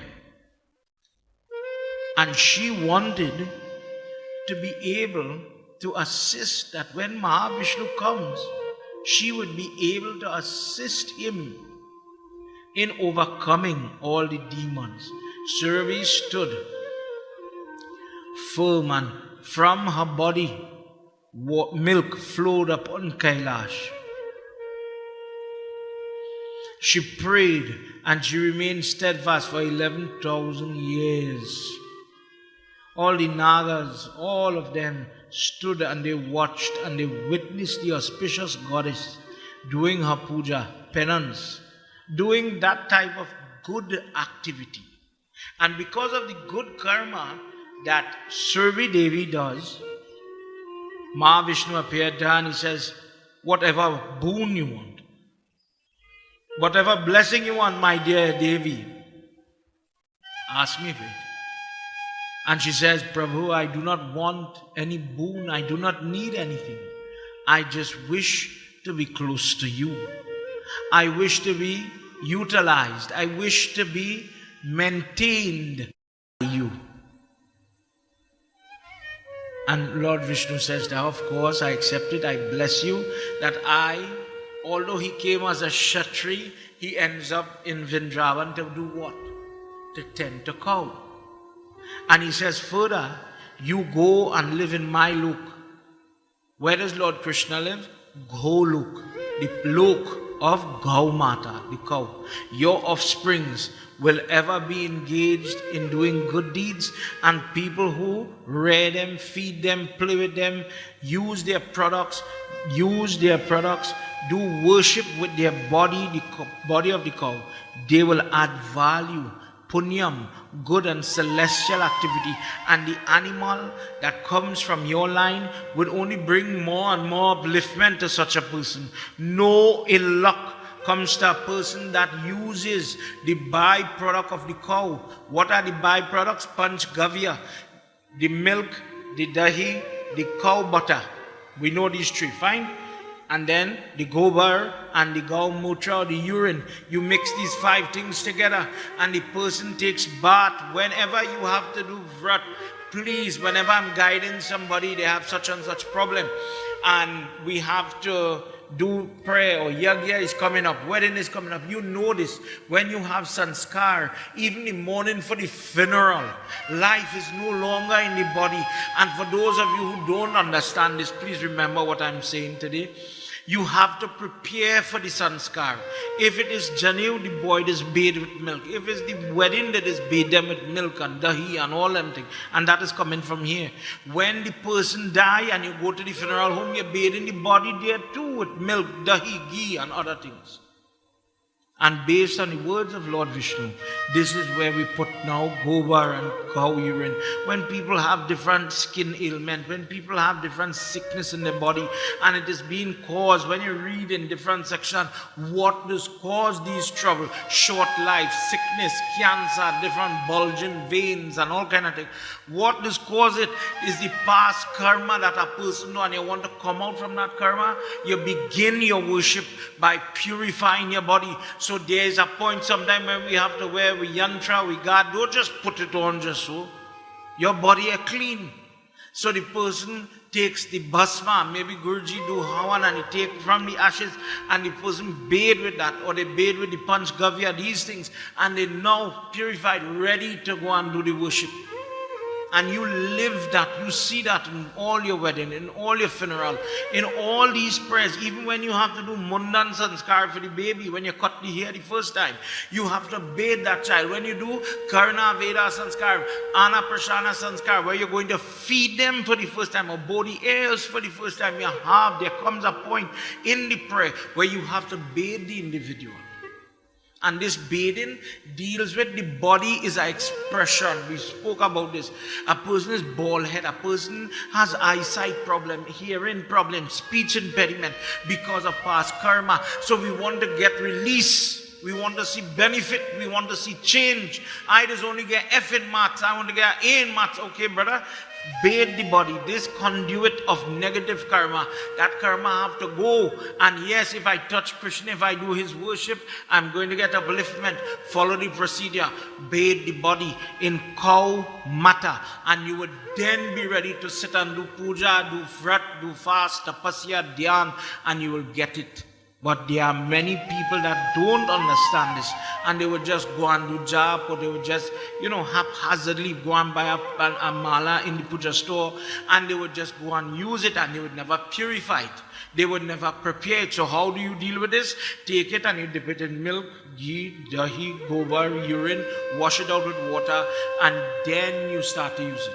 And she wanted to be able to assist that when Mahavishnu comes, she would be able to assist him in overcoming all the demons. Surbi stood firm, and from her body milk flowed upon Kailash. She prayed and she remained steadfast for 11,000 years. All the Nagas, all of them stood and they watched and they witnessed the auspicious goddess doing her puja, penance, doing that type of good activity. And because of the good karma that Surbi Devi does, Mahavishnu appeared to her and he says, whatever boon you want, whatever blessing you want, my dear Devi, ask me for it. And she says, Prabhu, I do not want any boon. I do not need anything. I just wish to be close to you. I wish to be utilized. I wish to be maintained by you. And Lord Vishnu says, now of course I accept it. I bless you that although he came as a Kshatri, he ends up in Vrindavan to do what? To tend to cow. And he says further, you go and live in my lok. Where does Lord Krishna live? Golok, the lok of Gaumata, the cow. Your offsprings will ever be engaged in doing good deeds, and people who rear them, feed them, play with them, use their products, do worship with their body, the body of the cow, they will add value, punyam, good and celestial activity, and the animal that comes from your line would only bring more and more upliftment to such a person. No ill luck comes to a person that uses the byproduct of the cow. What are the byproducts? Panchgavya, the milk, the dahi, the cow butter. We know these three, fine? And then the gobar and the gaumutra or the urine. You mix these 5 things together and the person takes bath. Whenever you have to do vrat, please, whenever I'm guiding somebody, they have such and such problem and we have to do prayer, or yajna is coming up, wedding is coming up, you know this. When you have sanskar, even the morning for the funeral, life is no longer in the body. And for those of you who don't understand this, please remember what I'm saying today. You have to prepare for the sanskar. If it is Janev, the boy is bathed with milk. If it's the wedding, that is bathed them with milk and dahi and all them things. And that is coming from here. When the person die and you go to the funeral home, you're bathing the body there too with milk, dahi, ghee and other things. And based on the words of Lord Vishnu, this is where we put now gobar and cow urine. When people have different skin ailment, when people have different sickness in their body, and it is being caused, when you read in different sections, what does cause these trouble? Short life, sickness, cancer, different bulging veins and all kind of things. What does cause it is the past karma that a person knows, and you want to come out from that karma, you begin your worship by purifying your body. So there is a point sometime when we have to wear we yantra, we guard. Don't just put it on just so. Your body is clean. So the person takes the bhasma, maybe Guruji do havan and he take from the ashes and the person bathe with that, or they bathe with the panchgavya, these things, and they now purified, ready to go and do the worship. And you live that, you see that in all your wedding, in all your funeral, in all these prayers, even when you have to do Mundan Sanskar for the baby, when you cut the hair the first time, you have to bathe that child. When you do Karna Veda Sanskar, Ana Prashana Sanskar, where you're going to feed them for the first time, or body airs for the first time, there comes a point in the prayer where you have to bathe the individual. And this bathing deals with the body is an expression. We spoke about this. A person is bald head. A person has eyesight problem, hearing problem, speech impediment because of past karma. So we want to get release. We want to see benefit. We want to see change. I just only get F in maths. I want to get A in maths. Okay, brother. Bathe the body, this conduit of negative karma, that karma have to go. And yes, if I touch Krishna, if I do his worship, I'm going to get upliftment. Follow the procedure. Bathe the body in cow mata, and you would then be ready to sit and do puja, do vrat, do fast, tapasya, dhyan, and you will get it. But there are many people that don't understand this, and they would just go and do jap, or they would just, haphazardly go and buy a mala in the puja store, and they would just go and use it, and they would never purify it. They would never prepare it. So how do you deal with this? Take it and you dip it in milk, ghee, dahi, gobar, urine, wash it out with water, and then you start to use it.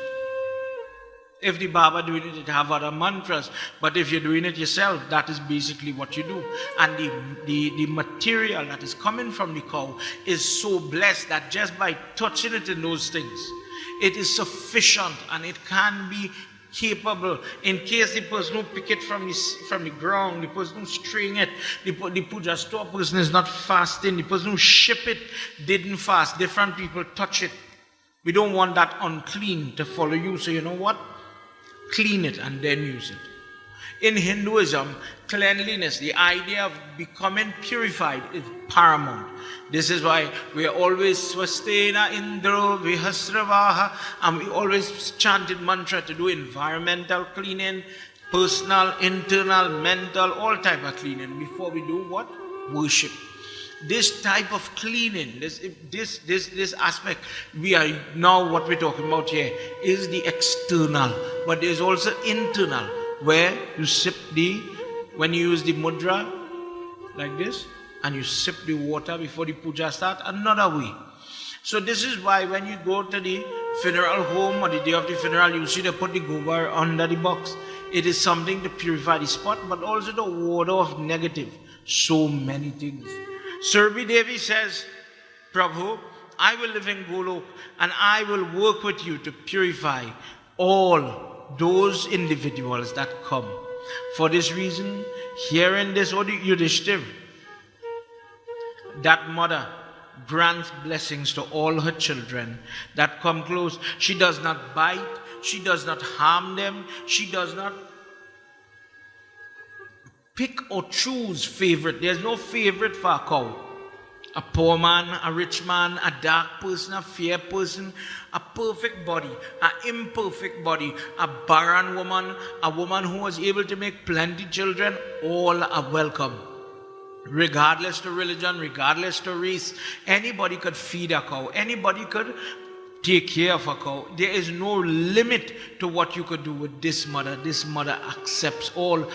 If the Baba doing it have other mantras, but if you're doing it yourself, that is basically what you do. And the material that is coming from the cow is so blessed that just by touching it in those things, it is sufficient, and it can be capable. In case the person who pick it from the ground, the person who string it, the puja store person is not fasting, the person who ship it didn't fast. Different people touch it. We don't want that unclean to follow you. So you know what? Clean it and then use it. In Hinduism, cleanliness, the idea of becoming purified, is paramount. This is why we are always swastena indro vihasravaha, and we always chanted mantra to do environmental cleaning, personal, internal, mental, all type of cleaning before we do what? Worship. This type of cleaning, this aspect, we are now what we're talking about here is the external, but there's also internal, where you sip when you use the mudra like this, and you sip the water before the puja start, another way. So this is why when you go to the funeral home or the day of the funeral, you see they put the gobar under the box. It is something to purify the spot, but also the water of negative. So many things. Surbi Devi says, Prabhu, I will live in Golok and I will work with you to purify all those individuals that come. For this reason, here in this Yudhishthir, that mother grants blessings to all her children that come close. She does not bite, she does not harm them, she does not pick or choose favorite. There's no favorite for a cow. A poor man, a rich man, a dark person, a fair person, a perfect body, an imperfect body, a barren woman, a woman who was able to make plenty children, all are welcome. Regardless to religion, regardless to race, anybody could feed a cow, anybody could take care of a cow. There is no limit to what you could do with this mother. This mother accepts all.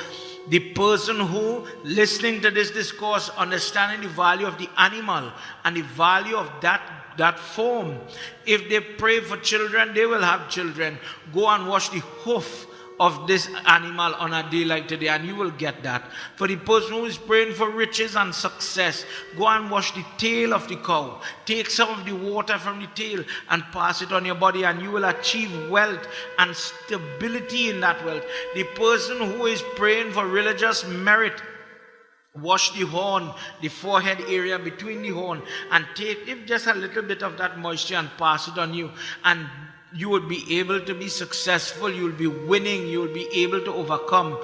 The person who listening to this discourse, understanding the value of the animal and the value of that form, if they pray for children, they will have children. Go and wash the hoof of this animal on a day like today, and you will get that. For the person who is praying for riches and success, go and wash the tail of the cow. Take some of the water from the tail and pass it on your body, and you will achieve wealth and stability in that wealth. The person who is praying for religious merit, wash the horn, the forehead area between the horn, and take just a little bit of that moisture and pass it on you, and you will be able to be successful, you will be winning, you will be able to overcome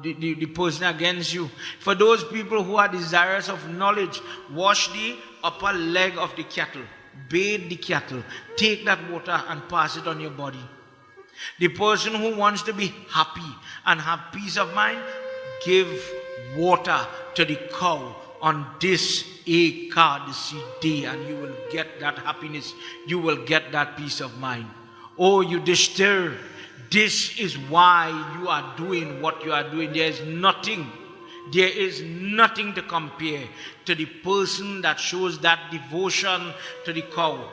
the person against you. For those people who are desirous of knowledge, wash the upper leg of the cattle, bathe the cattle, take that water and pass it on your body. The person who wants to be happy and have peace of mind, give water to the cow on this Ekadasi day, and you will get that happiness, you will get that peace of mind. Oh, you dishter, this is why you are doing what you are doing. There is nothing to compare to the person that shows that devotion to the cow.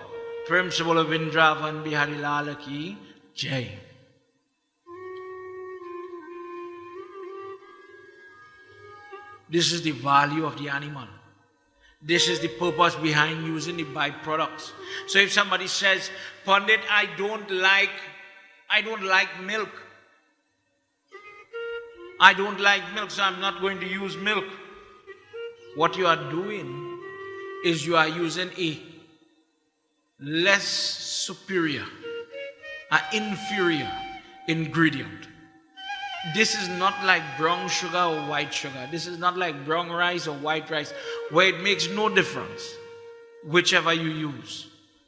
Prem se bolo Vrindavan Bihari Lal ki Jai. This is the value of the animal. This is the purpose behind using the byproducts. So if somebody says, Pandit, I don't like milk. I don't like milk, so I'm not going to use milk. What you are doing is you are using a less superior, an inferior ingredient. This is not like brown sugar or white sugar. This is not like brown rice or white rice, where it makes no difference, whichever you use.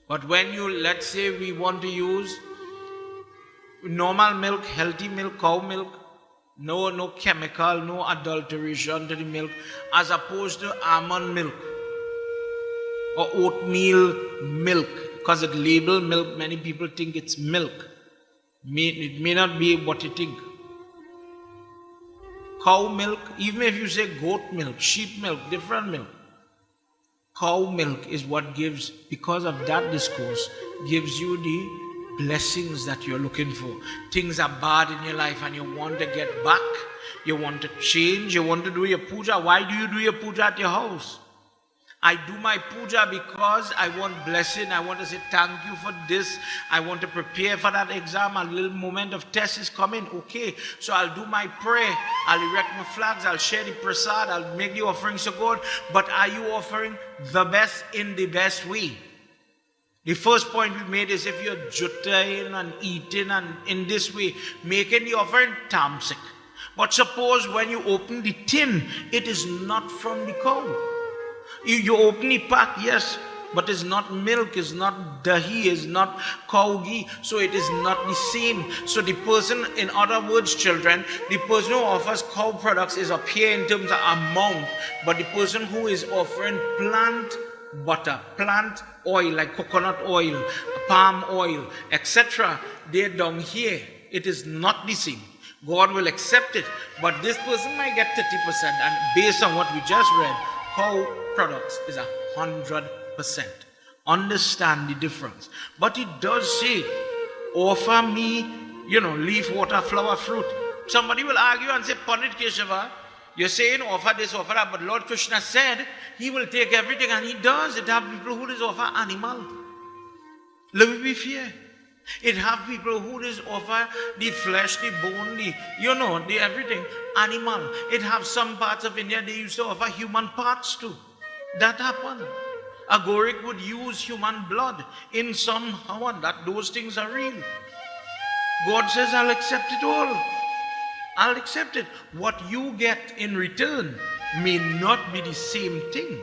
But when you, let's say we want to use normal milk, healthy milk, cow milk, no chemical, no adulteration to the milk, as opposed to almond milk or oatmeal milk, because it labeled milk, many people think it's milk. It may not be what you think. Cow milk, even if you say goat milk, sheep milk, different milk, cow milk is what gives, because of that discourse, gives you the blessings that you're looking for. Things are bad in your life and you want to get back, you want to change, you want to do your puja. Why do you do your puja at your house? I do my puja because I want blessing. I want to say thank you for this. I want to prepare for that exam. A little moment of test is coming. Okay, so I'll do my prayer. I'll erect my flags. I'll share the prasad. I'll make the offerings to God. But are you offering the best in the best way? The first point we made is if you're jutting and eating and in this way, making the offering tamasic. But suppose when you open the tin, it is not from the cow. You open the pack, yes, but it's not milk, it's not dahi, it's not cow ghee, so it is not the same. So the person, in other words, children, the person who offers cow products is up here in terms of amount, but the person who is offering plant butter, plant oil like coconut oil, palm oil, etc., they're down here. It is not the same. God will accept it, but this person might get 30%, and based on what we just read, cow products is 100%. Understand the difference. But it does say, offer me, leaf, water, flower, fruit. Somebody will argue and say, Pandit Keshava, you're saying offer this, offer that, but Lord Krishna said he will take everything, and he does. It have people who just offer animal. Let me be fair. It have people who just offer the flesh, the bone, the everything, animal. It have some parts of India, they used to offer human parts too. That happened. A Gorik would use human blood in some havan. Those things are real. God says, I'll accept it all. I'll accept it. What you get in return may not be the same thing.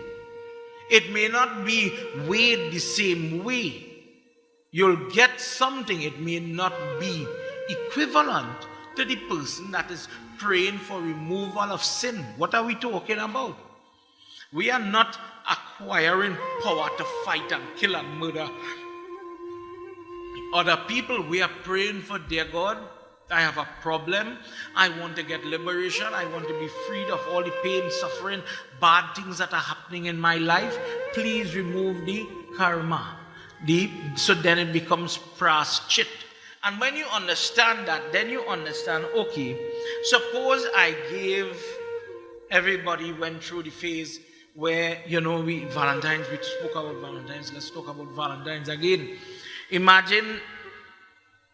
It may not be weighed the same way. You'll get something, it may not be equivalent to the person that is praying for removal of sin. What are we talking about? We are not acquiring power to fight and kill and murder other people. We are praying for, dear God, I have a problem. I want to get liberation. I want to be freed of all the pain, suffering, bad things that are happening in my life. Please remove the karma. So then it becomes praschit. And when you understand that, then you understand, okay, suppose I gave, everybody went through the phase where, Valentine's, we spoke about Valentine's, let's talk about Valentine's again. Imagine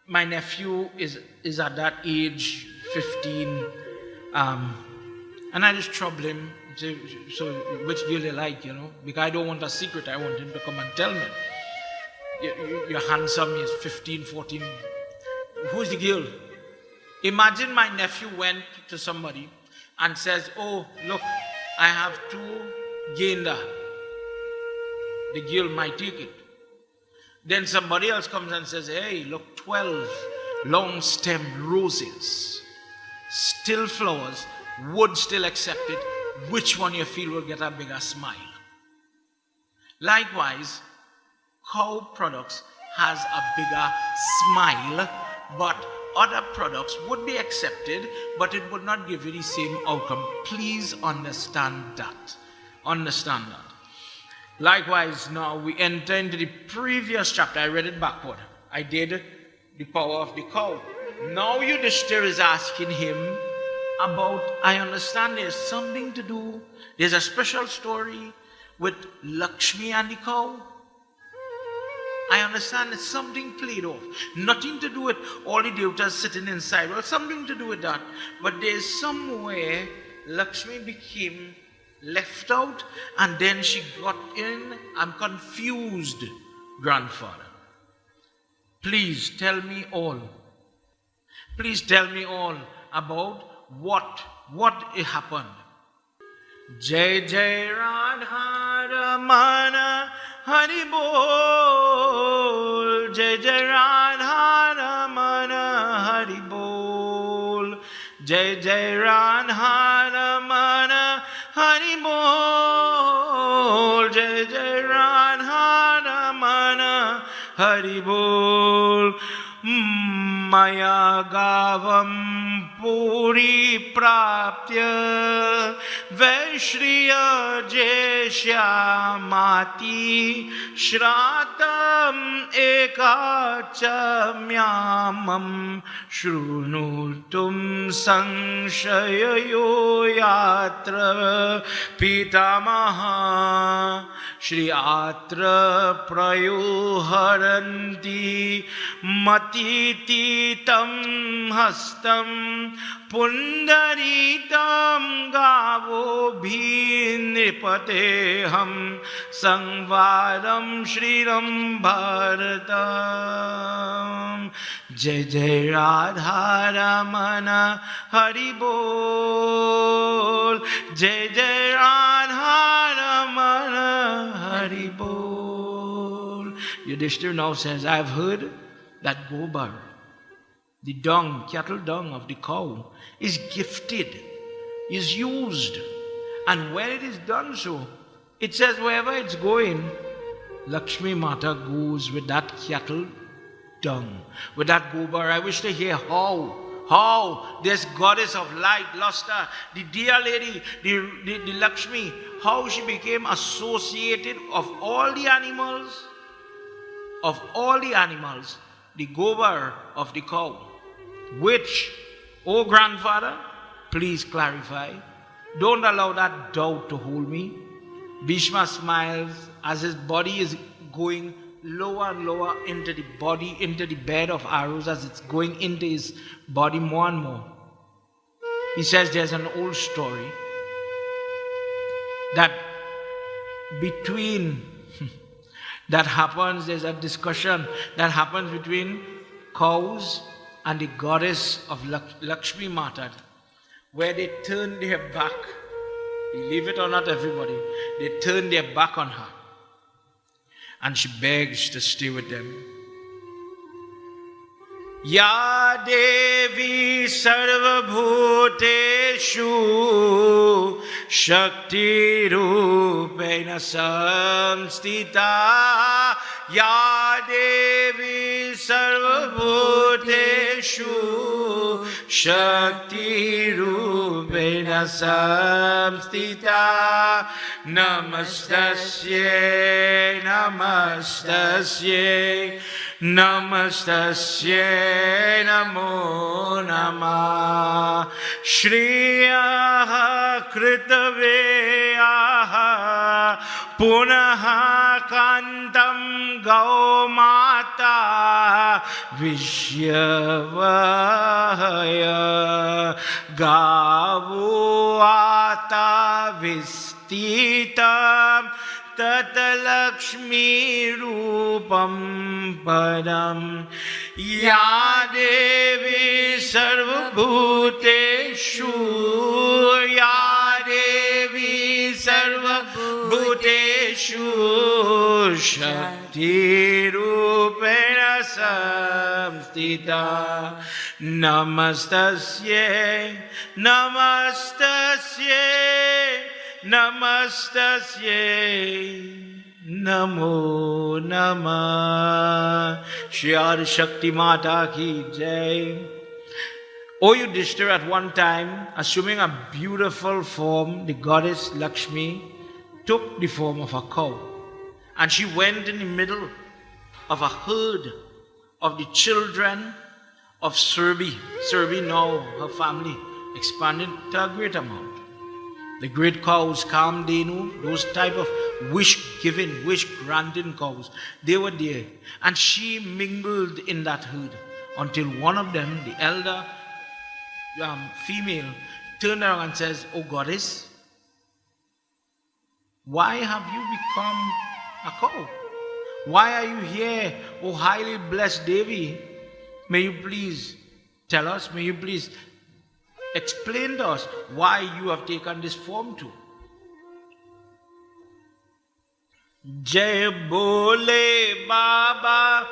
my nephew is at that age, 15, and I just trouble him, so which girl you like, because I don't want a secret, I want him to come and tell me. You're handsome, he's 15, 14. Who's the girl? Imagine my nephew went to somebody and says, oh, look, I have 2 gainda. The girl might take it. Then somebody else comes and says, hey, look, 12 long stem roses, still flowers, would still accept it. Which one you feel will get a bigger smile? Likewise, cow products has a bigger smile, but other products would be accepted, but it would not give you the same outcome. Please understand that. Understand that. Likewise, now we enter into the previous chapter. I read it backward. I did the power of the cow. Now Yudhishthira is asking him about, I understand there's something to do. There's a special story with Lakshmi and the cow. I understand it's something played off. Nothing to do with all the devatas sitting inside. Well, something to do with that. But there's somewhere Lakshmi became left out and then she got in. I'm confused, grandfather. Please tell me all. Please tell me all about what happened. Jai Jai Radha Ramana Hari Bol. Jai Jai Radha Ramana Hari Bol. Jai Jai Radha Ramana Hari Bol. Jai Jai Radha Ramana Hari Bol. Maya gavam puri praptya Vaishriya jeshyamati Shratam ekachamyamam Shrunutum sangshayayo yatra pitamaha Shri atra prayoharanti matititam hastam pundaritam gavo bhinripateham sangvaram shriram bharatam Jai Jai Radha Ramana Hari Bol Jai Jai Radha Ramana Hari Bol. Yudhishthira now says, I have heard that gobar, the dung, cattle dung of the cow, is gifted, is used. And when it is done so, it says wherever it's going, Lakshmi Mata goes with that cattle dung, with that gobar. I wish to hear how this goddess of light, luster, the dear lady, the Lakshmi, how she became associated of all the animals, the gobar of the cow, which, oh grandfather, please clarify. Don't allow that doubt to hold me. Bhishma smiles as his body is going lower and lower into the body, into the bed of arrows, as it's going into his body more and more. He says there's an old story that there's a discussion that happens between cows and the goddess of Lakshmi Mata, where they turn their back. Believe it or not, everybody, they turn their back on her. And she begs to stay with them. Ya Devi Sarva Bhuteshu Shakti Rupena Samstita. Ya Devi Sarva Bhuteshu Shakti Rupena Samstita. Namastasye, Namastasye, Namastasye, Namo Namah. Shriyaha Kritaveyaha Punaha Kantam Gaumata Vishyavaya Gavuata Vistitam Tatalakshmi Rupam Padam. Ya Devi Sarvabhuteshu, Ya Devi Sarvabhuteshu Shakti Rupena Samstita. Namastasye, Namastasye, Namastasye, Namo Namah. Shri Adi Shakti Mata Ki Jai. O Yudhishthira, at one time, assuming a beautiful form, the goddess Lakshmi took the form of a cow. And she went in the middle of a herd of the children of Surbi. Surbi now, her family, expanded to a great amount. The great cows, Kamdenu, those type of wish-giving, wish-granting cows, they were there. And she mingled in that herd until one of them, the elder female, turned around and says, "Oh goddess, why have you become a cow? Why are you here, oh highly blessed Devi? May you please tell us, may you please explain to us why you have taken this form too." Jai Bole Baba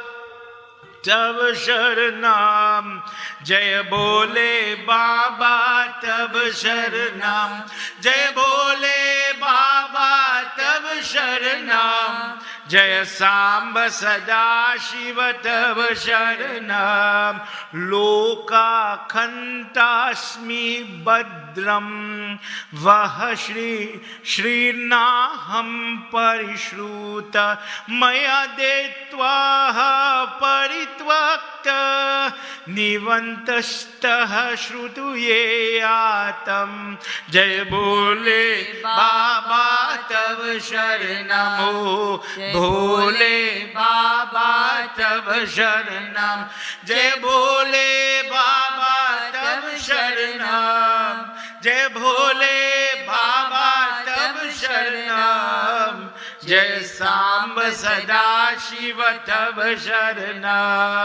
Tab Sharanam, Jai Bole Baba Tab Sharanam, Jai Bole Baba Tab Sharanam, Jai Samba Sada Shiva Tab Sharanam, Loka Khantasmi Badram, Vahashri Shri Naham Parishruta, Maya Detvaha Paritvakta, Nivantastaha Shrutuye Atam, Jai Bole Baba Tab Sharanam, Bole Baba Tab Sharanam, Jai Bole Baba Tab Sharanam, Jai Bole Baba Tab Sharanam, Jai Samba Sada Shiva Tab Sharanam,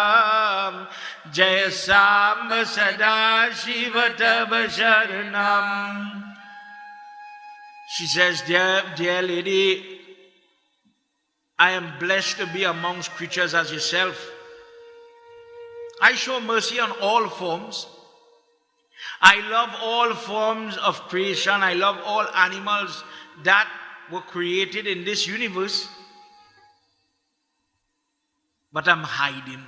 Jai Samba Sada Shiva Tab Sharanam. She says, dear lady, I am blessed to be amongst creatures as yourself. I show mercy on all forms. I love all forms of creation. I love all animals that were created in this universe. But I'm hiding.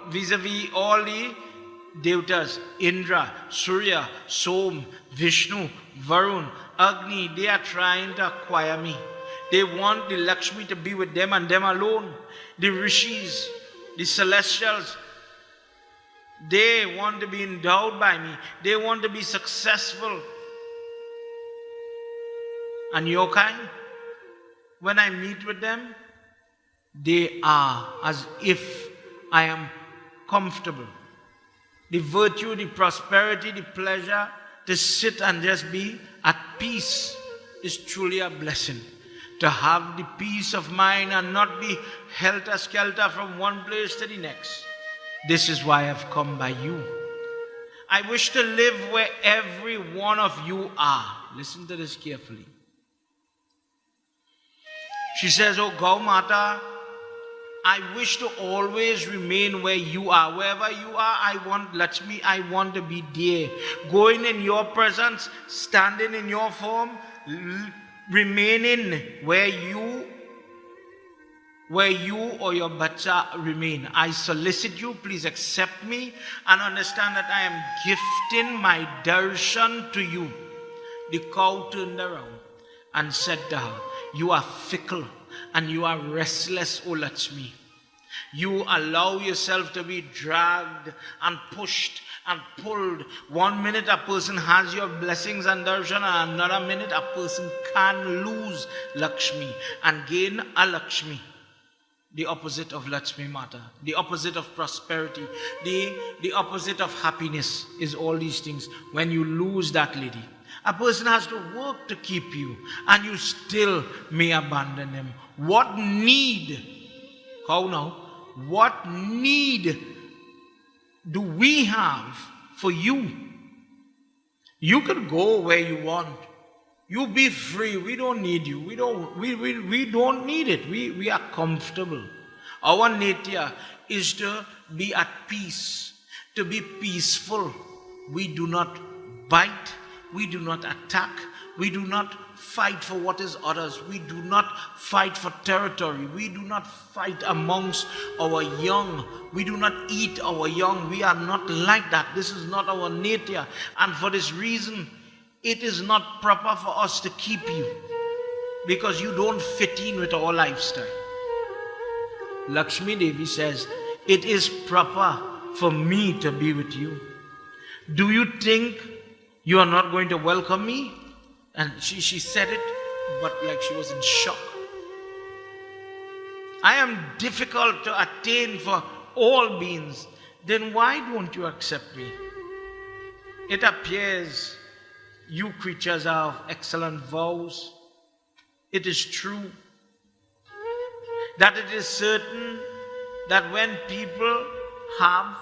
Vis-a-vis all the Devatas, Indra, Surya, Som, Vishnu, Varun, Agni, they are trying to acquire me. They want the Lakshmi to be with them and them alone. The Rishis, the celestials, they want to be endowed by me. They want to be successful. And your kind, when I meet with them, they are as if I am comfortable. The virtue, the prosperity, the pleasure to sit and just be at peace is truly a blessing. To have the peace of mind and not be helter-skelter from one place to the next. This is why I've come by you. I wish to live where every one of you are. Listen to this carefully. She says, "Oh Gau Mata, I wish to always remain where you are. Wherever you are, I want Lakshmi, I want to be there. Going in your presence, standing in your form, remaining where you or your bacha remain. I solicit you, please accept me and understand that I am gifting my darshan to you." The cow turned around and said to her, "You are fickle and you are restless, O Lakshmi. You allow yourself to be dragged and pushed and pulled. One minute a person has your blessings and darshan, and another minute a person can lose Lakshmi and gain a Lakshmi. The opposite of Lakshmi Mata, the opposite of prosperity, the opposite of happiness is all these things. When you lose that lady, a person has to work to keep you, and you still may abandon him. What need? How now? What need do we have for you? You can go where you want. You be free. We don't need you. We don't need it. We are comfortable. Our nature is to be at peace, to be peaceful. We do not bite. We do not attack. We do not fight for what is others. We do not fight for territory. We do not fight amongst our young. We do not eat our young. We are not like that. This is not our nature. And for this reason, it is not proper for us to keep you, because you don't fit in with our lifestyle. Lakshmi Devi says, it is proper for me to be with you. Do you think you are not going to welcome me? And she said it, but like she was in shock. I am difficult to attain for all beings. Then why don't you accept me? It appears you creatures have excellent vows. It is true that it is certain that when people have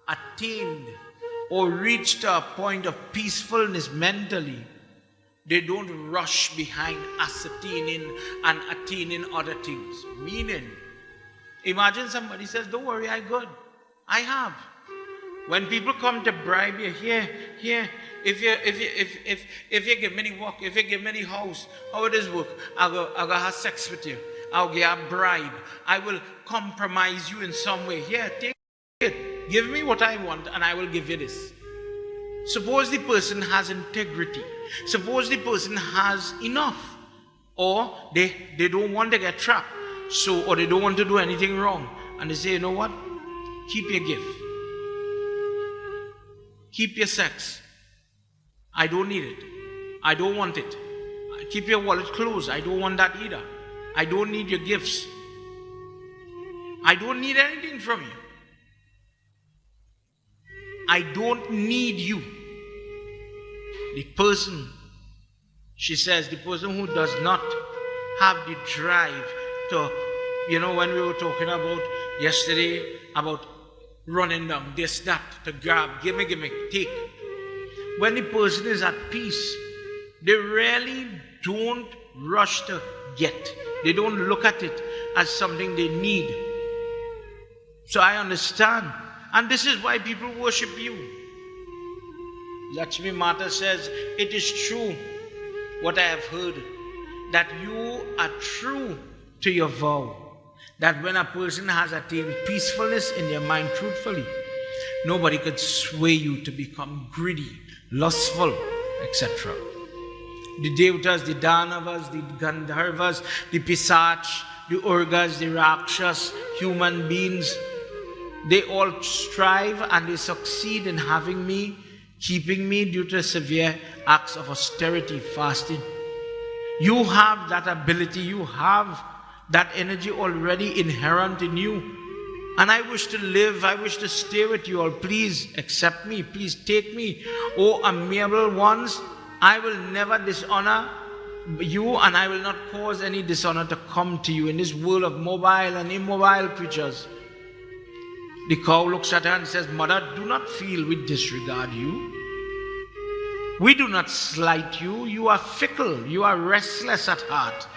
attained or reached a point of peacefulness mentally, they don't rush behind ascertaining and attaining other things. Meaning, imagine somebody says, don't worry, I'm good. I have. When people come to bribe you, here, if you give me the work, if you give me the house, how it is work? I'll go have sex with you. I'll get a bribe. I will compromise you in some way. Here, take it. Give me what I want and I will give you this. Suppose the person has integrity. Suppose the person has enough. Or they don't want to get trapped. Or they don't want to do anything wrong. And they say, you know what? Keep your gift. Keep your sex. I don't need it. I don't want it. Keep your wallet closed. I don't want that either. I don't need your gifts. I don't need anything from you. I don't need you. The person, she says, the person who does not have the drive to, when we were talking about yesterday, about running down this, that, to grab, give me, take. When the person is at peace, they really don't rush to get. They don't look at it as something they need. So I understand. And this is why people worship you. Lakshmi Mata says, it is true what I have heard, that you are true to your vow, that when a person has attained peacefulness in their mind truthfully, nobody could sway you to become greedy, lustful, etc. The Devatas, the Danavas, the Gandharvas, the Pisach, the Urgas, the Rakshas, human beings, they all strive and they succeed in having me, keeping me due to severe acts of austerity, fasting. You have that ability, you have that energy already inherent in you. And I wish to live, I wish to stay with you all. Please accept me, please take me. Oh, amiable ones, I will never dishonor you, and I will not cause any dishonor to come to you in this world of mobile and immobile creatures. The cow looks at her and says, Mother, do not feel we disregard you. We do not slight you. You are fickle. You are restless at heart.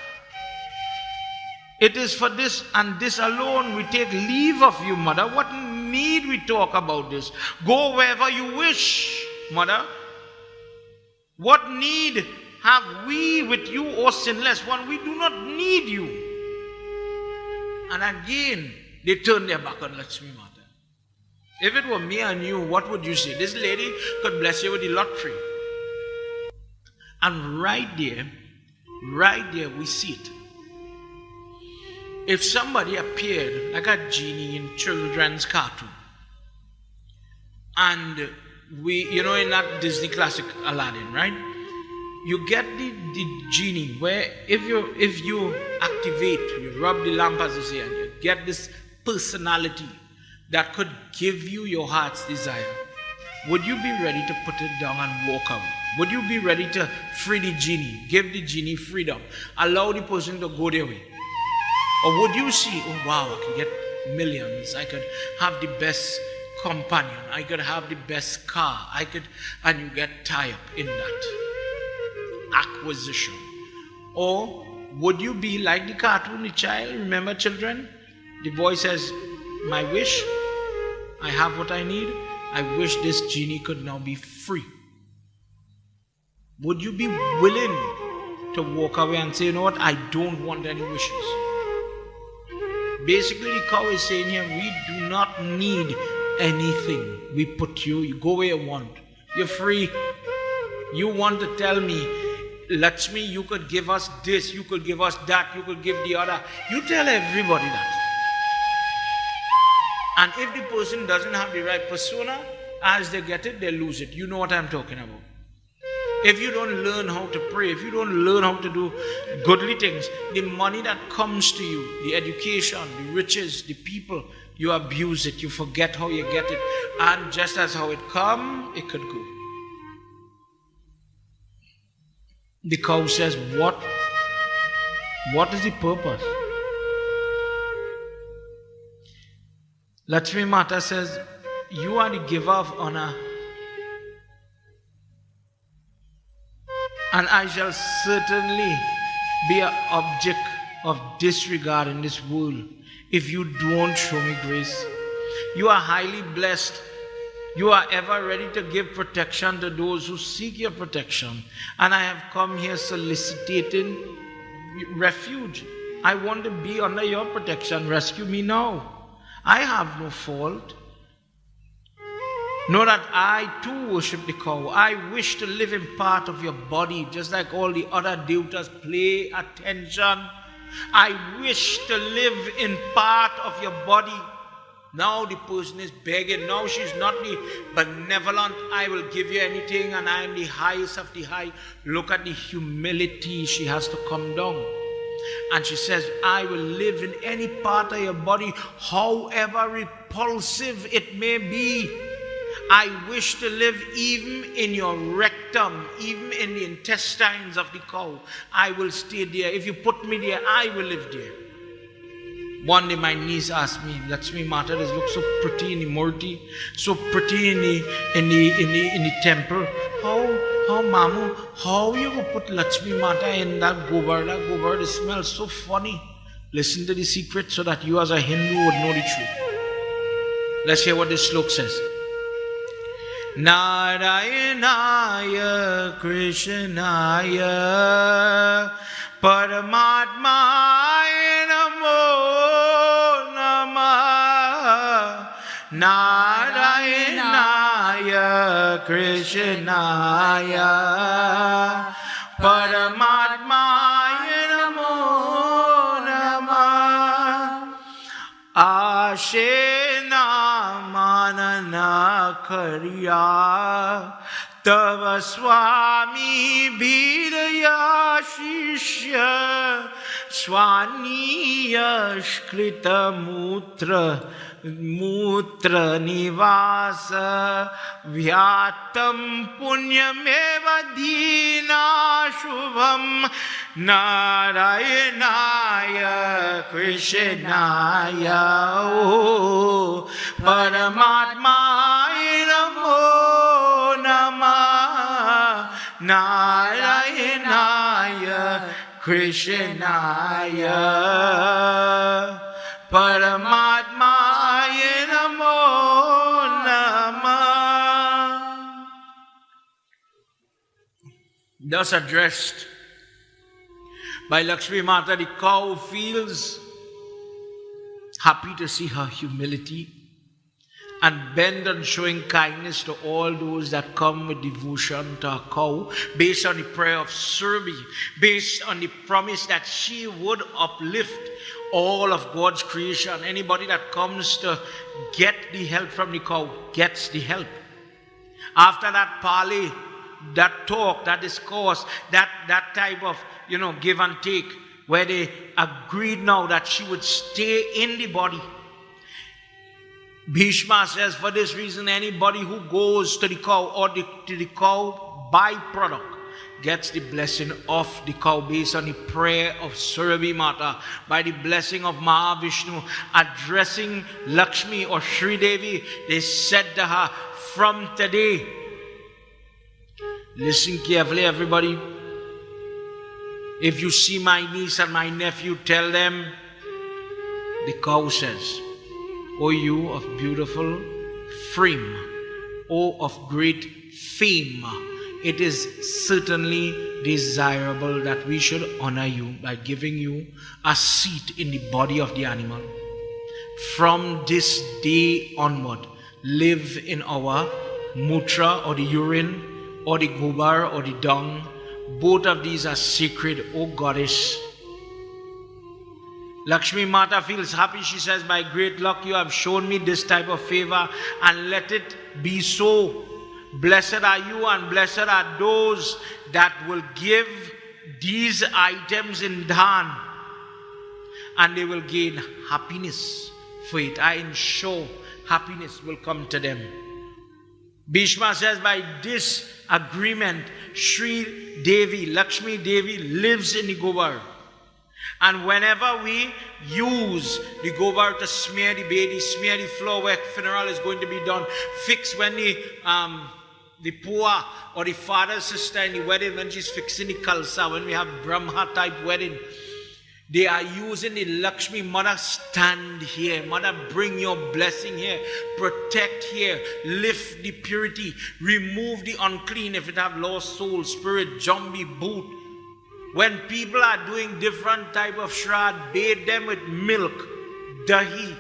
It is for this and this alone we take leave of you, Mother. What need we talk about this? Go wherever you wish, Mother. What need have we with you, O sinless one? We do not need you. And again, they turn their back on Lakshmi Mata. If it were me and you, what would you say? This lady could bless you with the lottery. And right there, we see it. If somebody appeared like a genie in children's cartoon, and in that Disney classic Aladdin, right? You get the genie where if you activate, you rub the lamp as you say, and you get this personality that could give you your heart's desire. Would you be ready to put it down and walk away? Would you be ready to free the genie, give the genie freedom, allow the person to go their way? Or would you see, oh wow, I could get millions, I could have the best companion, I could have the best car, and you get tied up in that acquisition? Or would you be like the cartoon, the child? Remember, children? The boy says, my wish, I have what I need. I wish this genie could now be free. Would you be willing to walk away and say, you know what, I don't want any wishes? Basically, the cow is saying here, we do not need anything. We put you, you go where you want. You're free. You want to tell me, Lakshmi, you could give us this, you could give us that, you could give the other. You tell everybody that. And if the person doesn't have the right persona, as they get it, they lose it. You know what I'm talking about. If you don't learn how to pray, if you don't learn how to do godly things, the money that comes to you, the education, the riches, the people, you abuse it. You forget how you get it. And just as how it come, it could go. The cow says, what is the purpose? Lakshmi Mata says, you are the giver of honor, and I shall certainly be an object of disregard in this world if you don't show me grace. You are highly blessed. You are ever ready to give protection to those who seek your protection. And I have come here soliciting refuge. I want to be under your protection. Rescue me now. I have no fault. Know that I too worship the cow. I wish to live in part of your body, just like all the other devatas. Pay attention. I wish to live in part of your body. Now the person is begging. Now she's not the benevolent, I will give you anything and I am the highest of the high. Look at the humility. She has to come down. And she says, I will live in any part of your body, however repulsive it may be. I wish to live even in your rectum, even in the intestines of the cow. I will stay there. If you put me there, I will live there. One day my niece asked me, Lakshmi Mata, this looks so pretty in the murti, so pretty in the temple. How Mamu, how you will put Lakshmi Mata in that gobar? That gobar, it smells so funny. Listen to the secret so that you as a Hindu would know the truth. Let's hear what this slok says. Narayanaya Krishnaya Paramatmaya Namo Namah. Narayanaya Krishnaya Paramatmaya Namo Namah. Ashena manana karya Tava Swami Bhidaya Shishya Swaniya Shkrita Mutra Nivasa Vyatam Punyameva Dina Shubham Narayanaya Krishnaya Paramatmaya Namo Namah. Narayanaya Krishnaya Paramatmaya Namo Namah. Thus addressed by Lakshmi Mata, the cow feels happy to see her humility and bent on showing kindness to all those that come with devotion to her cow, based on the prayer of Surabhi, based on the promise that she would uplift all of God's creation. Anybody that comes to get the help from the cow gets the help. After that parley, that talk, that discourse, that type of, give and take, where they agreed now that she would stay in the body. Bhishma says, for this reason, anybody who goes to the cow or to the cow byproduct gets the blessing of the cow, based on the prayer of Surabhi Mata, by the blessing of Mahavishnu addressing Lakshmi or Sri Devi. They said to her, from today, listen carefully everybody, if you see my niece and my nephew, tell them, the cow says, O you of beautiful frame, O of great fame, it is certainly desirable that we should honor you by giving you a seat in the body of the animal. From this day onward, live in our mutra or the urine or the gobar or the dung. Both of these are sacred, O goddess. Lakshmi Mata feels happy. She says, by great luck you have shown me this type of favor, and let it be so. Blessed are you and blessed are those that will give these items in dhan, and they will gain happiness for it. I ensure happiness will come to them. Bhishma says, by this agreement, Sri Devi, Lakshmi Devi lives in the gobar. And whenever we use the gobar to smear the baby, smear the floor where funeral is going to be done, fix when the pua or the father sister in the wedding, when she's fixing the kalsa, when we have Brahma type wedding, they are using the Lakshmi. Mother, stand here. Mother, bring your blessing here. Protect here. Lift the purity. Remove the unclean if it have lost soul, spirit, zombie, boot. When people are doing different type of shrad, bathe them with milk, dahi,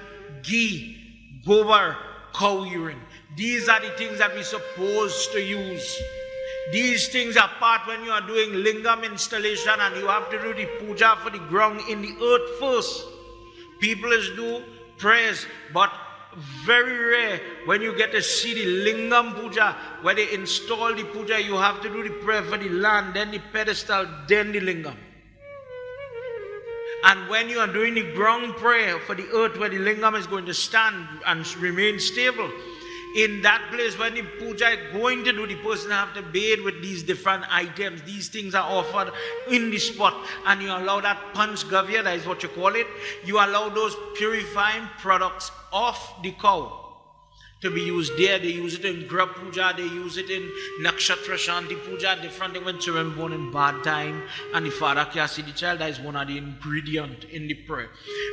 ghee, gobar, cow urine. These are the things that we're supposed to use. These things are part when you are doing lingam installation and you have to do the puja for the ground in the earth first. People is do prayers, but very rare when you get to see the lingam puja, where they install the puja, you have to do the prayer for the land, then the pedestal, then the lingam. And when you are doing the ground prayer for the earth where the lingam is going to stand and remain stable, in that place when the puja is going to do, the person have to bathe with these different items. These things are offered in the spot, and you allow that panch gavya, that is what you call it. You allow those purifying products of the cow to be used there. They use it in Grab Puja, they use it in Nakshatra Shanti Puja, different thing when children born in bad time and the father can't see the child. That is one of the ingredients in the prayer.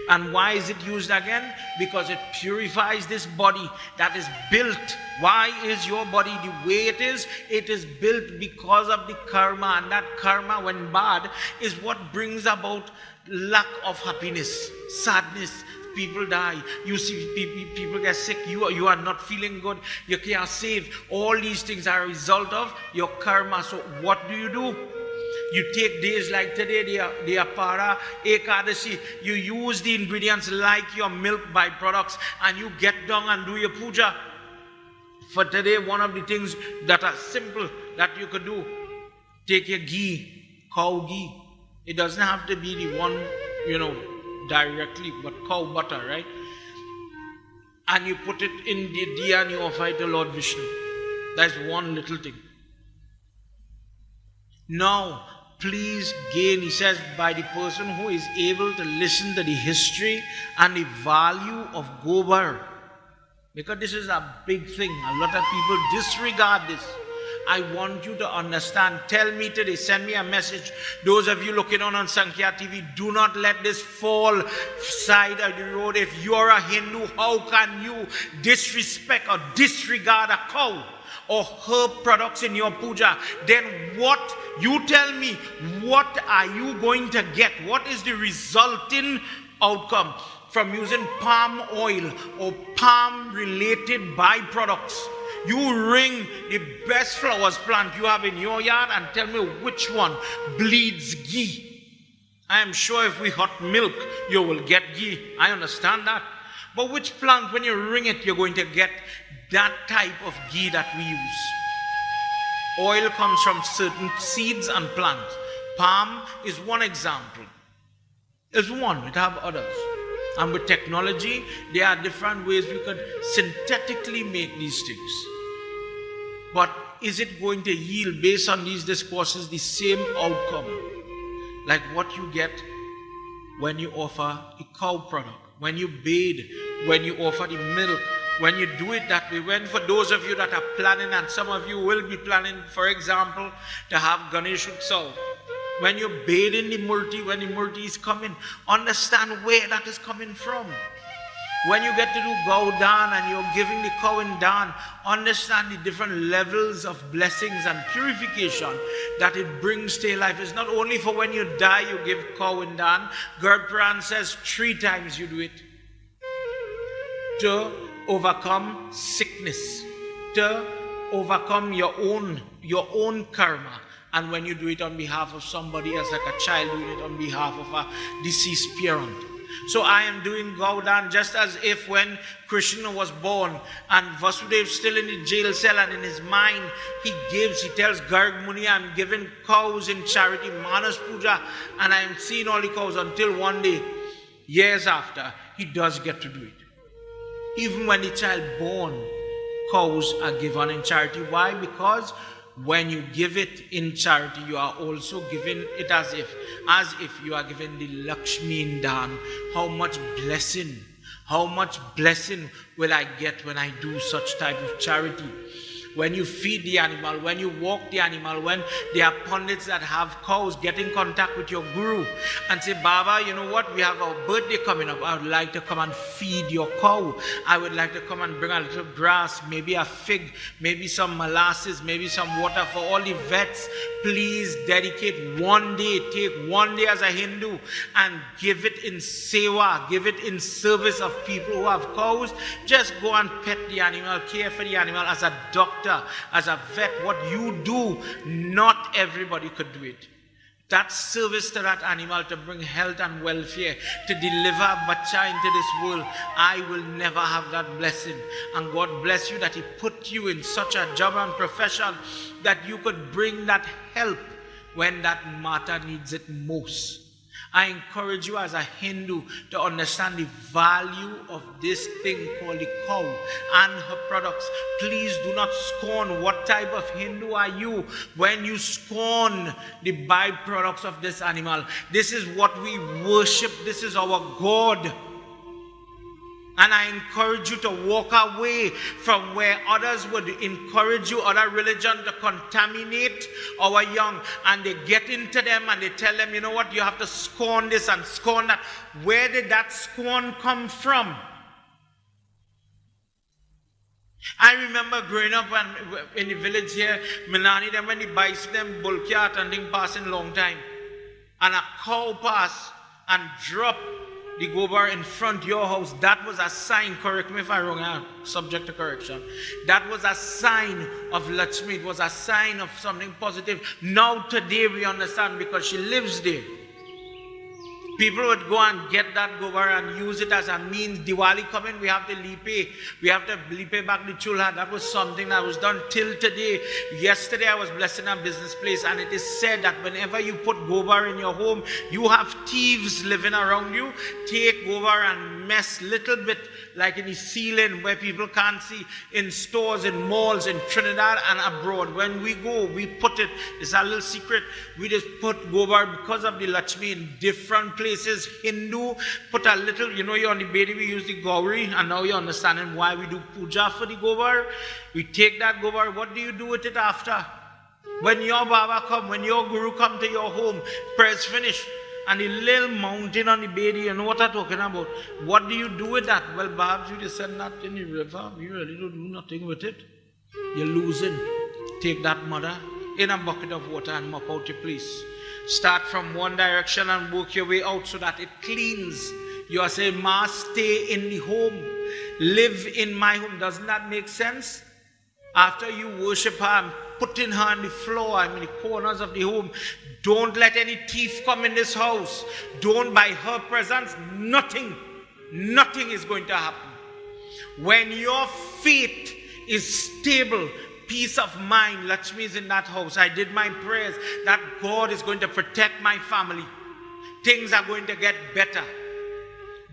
And why is it used again? Because it purifies this body that is built. Why is your body the way it is? It is built because of the karma, and that karma, when bad, is what brings about lack of happiness, sadness. People die. You see people get sick. You are not feeling good. You can't save. All these things are a result of your karma. So what do? You take days like today, the Apara, Ekadasi. You use the ingredients like your milk byproducts, and you get down and do your puja. For today, one of the things that are simple that you could do, take your ghee, cow ghee. It doesn't have to be the one, directly, but cow butter, right? And you put it in the diya and you offer it to Lord Vishnu. That's one little thing. Now, please gain, he says, by the person who is able to listen to the history and the value of gobar. Because this is a big thing. A lot of people disregard this. I want you to understand. Tell me today, send me a message. Those of you looking on Sankhya TV, do not let this fall side of the road. If you're a Hindu, how can you disrespect or disregard a cow or herb products in your puja? Then what, you tell me, what are you going to get? What is the resulting outcome from using palm oil or palm related byproducts? You ring the best flowers plant you have in your yard and tell me which one bleeds ghee. I am sure if we hot milk, you will get ghee. I understand that. But which plant, when you ring it, you're going to get that type of ghee that we use? Oil comes from certain seeds and plants. Palm is one example. It's one, it have others. And with technology, there are different ways we could synthetically make these things. But is it going to yield, based on these discourses, the same outcome like what you get when you offer a cow product, when you bathe, when you offer the milk, when you do it that way? When, for those of you that are planning, and some of you will be planning, for example, to have Ganesh Utsav, when you bathe in the murti, when the murti is coming, understand where that is coming from. When you get to do Gaudan and you're giving the cow in Dan, understand the different levels of blessings and purification that it brings to your life. It's not only for when you die you give cow in Dan. Gerd Puran says 3 times you do it. To overcome sickness, to overcome your own karma. And when you do it on behalf of somebody else, like a child doing it on behalf of a deceased parent. So I am doing Gaudan just as if when Krishna was born and Vasudev still in the jail cell, and in his mind he tells Garg Muni, I'm giving cows in charity, Manas Puja, and I am seeing all the cows until one day, years after, he does get to do it. Even when the child born, cows are given in charity. Why? Because when you give it in charity, you are also giving it as if you are giving the Lakshmi in Dan. How much blessing will I get when I do such type of charity? When you feed the animal, when you walk the animal, when there are pundits that have cows, get in contact with your guru and say, Baba, you know what, we have our birthday coming up. I would like to come and feed your cow. I would like to come and bring a little grass, maybe a fig, maybe some molasses, maybe some water for all the vets. Please dedicate one day, take one day as a Hindu and give it in sewa, give it in service of people who have cows. Just go and pet the animal, care for the animal as a doctor, as a vet. What you do, not everybody could do it. That service to that animal, to bring health and welfare, to deliver a bacha into this world, I will never have that blessing. And God bless you that He put you in such a job and profession that you could bring that help when that matter needs it most. I encourage you as a Hindu to understand the value of this thing called the cow and her products. Please do not scorn. What type of Hindu are you when you scorn the byproducts of this animal? This is what we worship. This is our God. And I encourage you to walk away from where others would encourage you, other religion, to contaminate our young. And they get into them and they tell them, you know what, you have to scorn this and scorn that. Where did that scorn come from? I remember growing up in the village here, Minani, them when they buys them bulkyat and thing passing long time. And a cow pass and drop the gobar in front of your house. That was a sign, correct me if I'm wrong, I'm subject to correction. That was a sign of Lakshmi. It was a sign of something positive. Now today we understand because she lives there. People would go and get that gobar and use it as a means. Diwali coming, we have to lipe. We have to lipe back the chulha. That was something that was done till today. Yesterday I was blessing a business place, and it is said that whenever you put gobar in your home, you have thieves living around you. Take gobar and mess little bit like in the ceiling where people can't see, in stores, in malls, in Trinidad and abroad. When we go, we put it, it's a little secret, we just put gobar because of the Lakshmi in different places. Hindu, put a little, you know, you're on the Bedi, we use the Gauri, and now you're understanding why we do puja for the gobar. We take that gobar, what do you do with it after? When your Baba come, when your Guru come to your home, prayers finish, and the little mountain on the Bedi, you know what I'm talking about. What do you do with that? Well, perhaps you just send that in the river. You really don't do nothing with it. You're losing. Take that mother in a bucket of water and mop out your place. Start from one direction and work your way out so that it cleans. You are saying, Ma, stay in the home. Live in my home. Doesn't that make sense? After you worship her and putting her on the floor, in the corners of the home, don't let any thief come in this house. Don't, by her presence, nothing is going to happen. When your faith is stable, peace of mind, Lakshmi is in that house. I did my prayers that God is going to protect my family. Things are going to get better.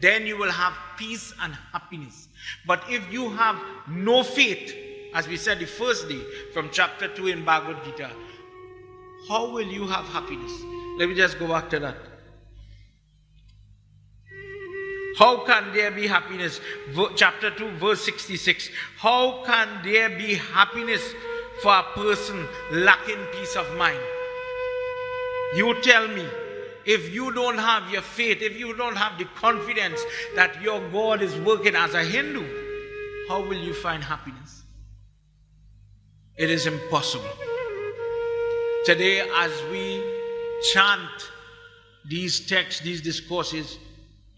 Then you will have peace and happiness. But if you have no faith, as we said the first day from chapter 2 in Bhagavad Gita, how will you have happiness? Let me just go back to that. How can there be happiness? Chapter 2, verse 66. How can there be happiness for a person lacking peace of mind? You tell me, if you don't have your faith, if you don't have the confidence that your God is working as a Hindu, how will you find happiness? It is impossible. Today, as we chant these texts, these discourses,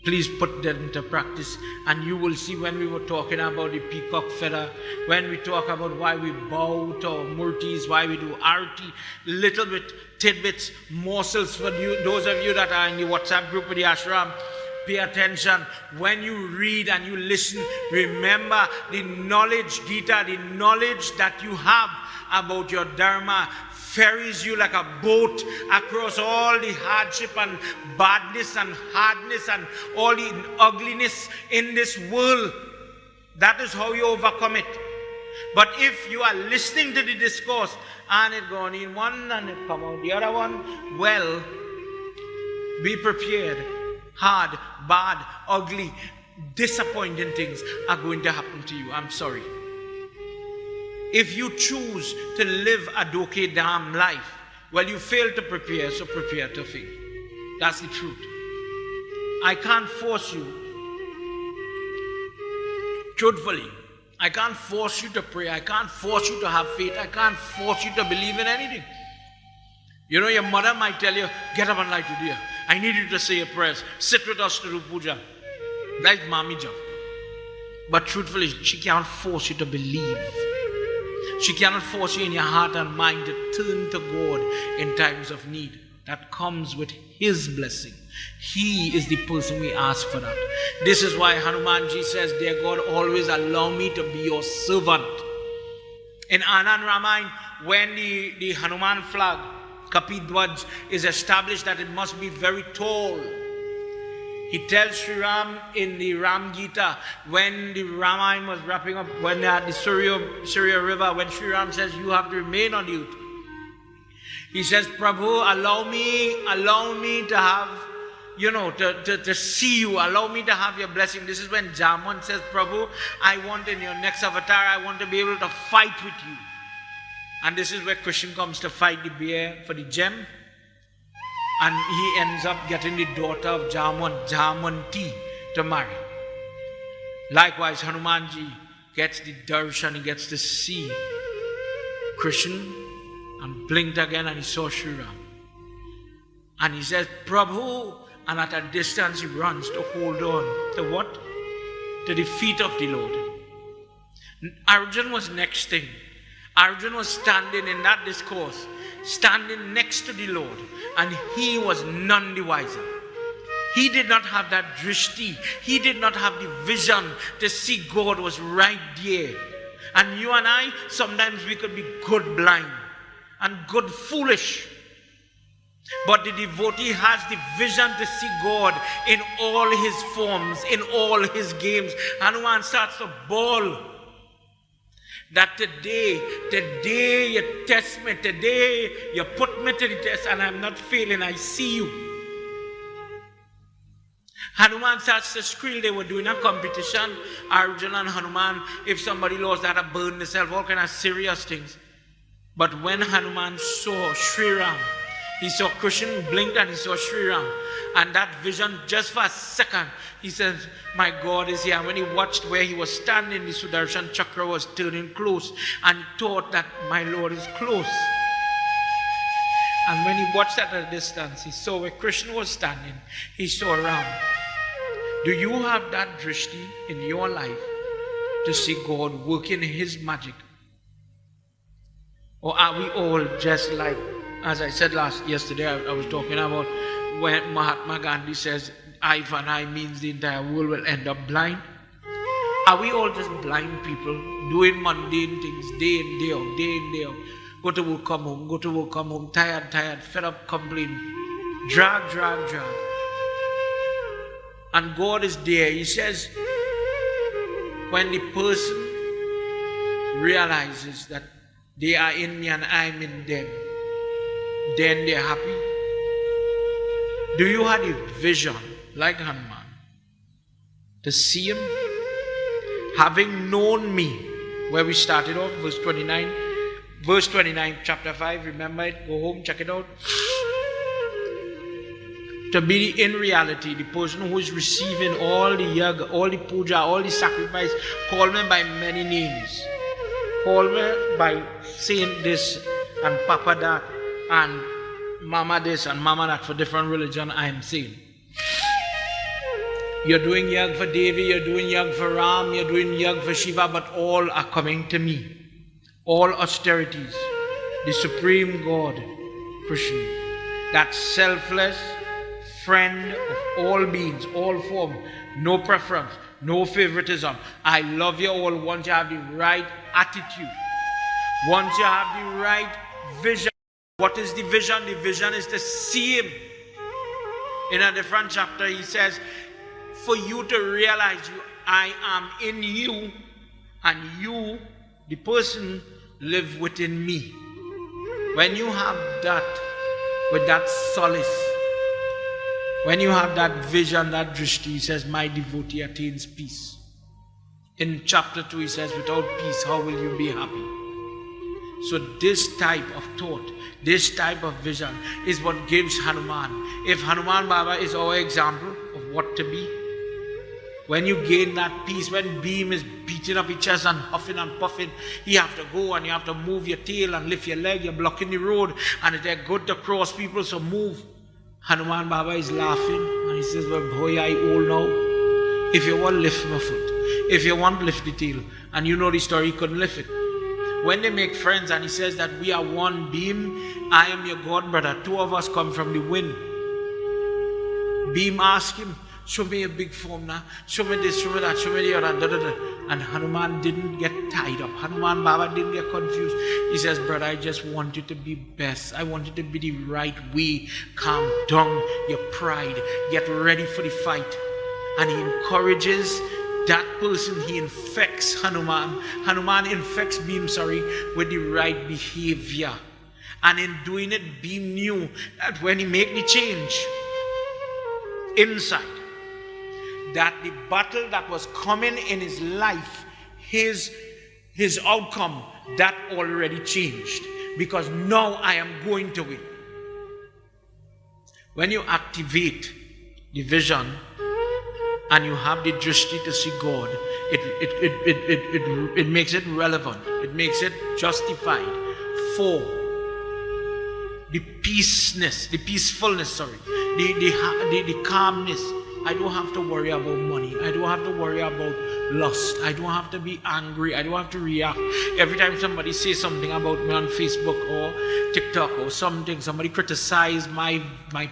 please put them into practice, and you will see when we were talking about the peacock feather, when we talk about why we bow to our murtis, why we do arti, little bit tidbits, morsels for you, those of you that are in the WhatsApp group with the ashram. Pay attention. When you read and you listen, remember the knowledge, Gita, the knowledge that you have about your dharma ferries you like a boat across all the hardship and badness and hardness and all the ugliness in this world. That is how you overcome it. But if you are listening to the discourse and it gone in one and it come out the other one, well, be prepared. Hard, bad, ugly, disappointing things are going to happen to you. I'm sorry. If you choose to live a doke dam life, well, you fail to prepare, so prepare to fail. That's the truth. I can't force you. Truthfully, I can't force you to pray. I can't force you to have faith. I can't force you to believe in anything. You know, your mother might tell you, get up and light your dear. I need you to say your prayers. Sit with us to do puja. That's mommy job. But truthfully, she can't force you to believe. She cannot force you in your heart and mind to turn to God in times of need. That comes with His blessing. He is the person we ask for that. This is why Hanumanji says, dear God, always allow me to be your servant. In Anand Ramayana, when the Hanuman flag, Kapidwaj, is established that it must be very tall, he tells Sri Ram in the Ram Gita, when the Ramayana was wrapping up, when they're at the Surya River, when Sri Ram says, you have to remain on the earth. He says, Prabhu, allow me to have, to see you, allow me to have your blessing. This is when Jaman says, Prabhu, I want in your next avatar, I want to be able to fight with you. And this is where Krishna comes to fight the bear for the gem. And he ends up getting the daughter of Jamanti, to marry. Likewise, Hanumanji gets the darshan, he gets to see Krishna, and blinked again and he saw Sri Ram. And he says, Prabhu, and at a distance he runs to hold on to what? To the feet of the Lord. Arjun was next thing. Arjun was standing in that discourse, standing next to the Lord, and he was none the wiser. He did not have that drishti. He did not have the vision to see God was right there. And you and I, sometimes we could be good blind and good foolish. But the devotee has the vision to see God in all His forms, in all His games. Hanuman starts to bawl. That today you test me, today you put me to the test and I'm not failing, I see you. Hanuman starts to squeal. They were doing a competition, Arjuna and Hanuman. If somebody lost, they had to burn themselves, all kind of serious things. But when Hanuman saw Sri Ram, he saw Krishna blinked and he saw Sri Ram. And that vision, just for a second, he says, my God is here. And when he watched where he was standing, the Sudarshan Chakra was turning close and thought that my Lord is close. And when he watched at a distance, he saw where Krishna was standing. He saw Ram. Do you have that drishti in your life to see God working His magic? Or are we all just like, as I said yesterday, I was talking about when Mahatma Gandhi says, eye for an eye means the entire world will end up blind. Are we all just blind people doing mundane things day in, day out, day in, day out? Go to work, come home, go to work, come home, tired, fed up, complain. Drag. And God is there. He says, when the person realizes that they are in me and I'm in them, then they're happy. Do you have a vision like Hanuman to see Him? Having known me, where we started off, verse 29, chapter 5, remember it, go home, check it out. to be in reality the person who is receiving all the yag, all the puja, all the sacrifice. Call me by many names. Call me by saying this and Papa that and Mama this and Mama that for different religion. I am saying you're doing yag for Devi, you're doing yag for Ram, you're doing yag for Shiva, but all are coming to me. All austerities, the Supreme God, Krishna, that selfless friend of all beings, all forms, no preference, no favoritism. I love you all once you have the right attitude, once you have the right vision. What is the vision? The vision is to see Him. In a different chapter, he says, for you to realize I am in you, and you, the person, live within me. When you have that, with that solace, when you have that vision, that drishti, he says, my devotee attains peace. In chapter 2, he says, without peace, how will you be happy? So this type of thought, this type of vision is what gives Hanuman. If Hanuman Baba is our example of what to be, when you gain that peace, when beam is beating up your chest and huffing and puffing, you have to go and you have to move your tail and lift your leg, you're blocking the road, and it's good to cross people, so move. Hanuman Baba is laughing and he says, well, boy, I old now. If you want, lift my foot. If you want, lift the tail. And you know the story, he couldn't lift it. When they make friends and he says that we are one beam, I am your God brother, two of us come from the wind. Beam asked him, show me a big form now, show me this, show me that, show me the other, da, da, da. And Hanuman didn't get tied up. Hanuman Baba didn't get confused. He says, brother, I just want you to be best. I want you to be the right way. Calm down your pride. Get ready for the fight. And he encourages that person. He infects Hanuman. Hanuman infects Beam, with the right behavior. And in doing it, Beam knew that when he made the change inside, that the battle that was coming in his life, his outcome, that already changed. Because now I am going to win. When you activate the vision and you have the drishti to see God, it makes it relevant. It makes it justified for the peacefulness, the calmness. I don't have to worry about money. I don't have to worry about lust. I don't have to be angry. I don't have to react. Every time somebody says something about me on Facebook or TikTok or something, somebody criticizes my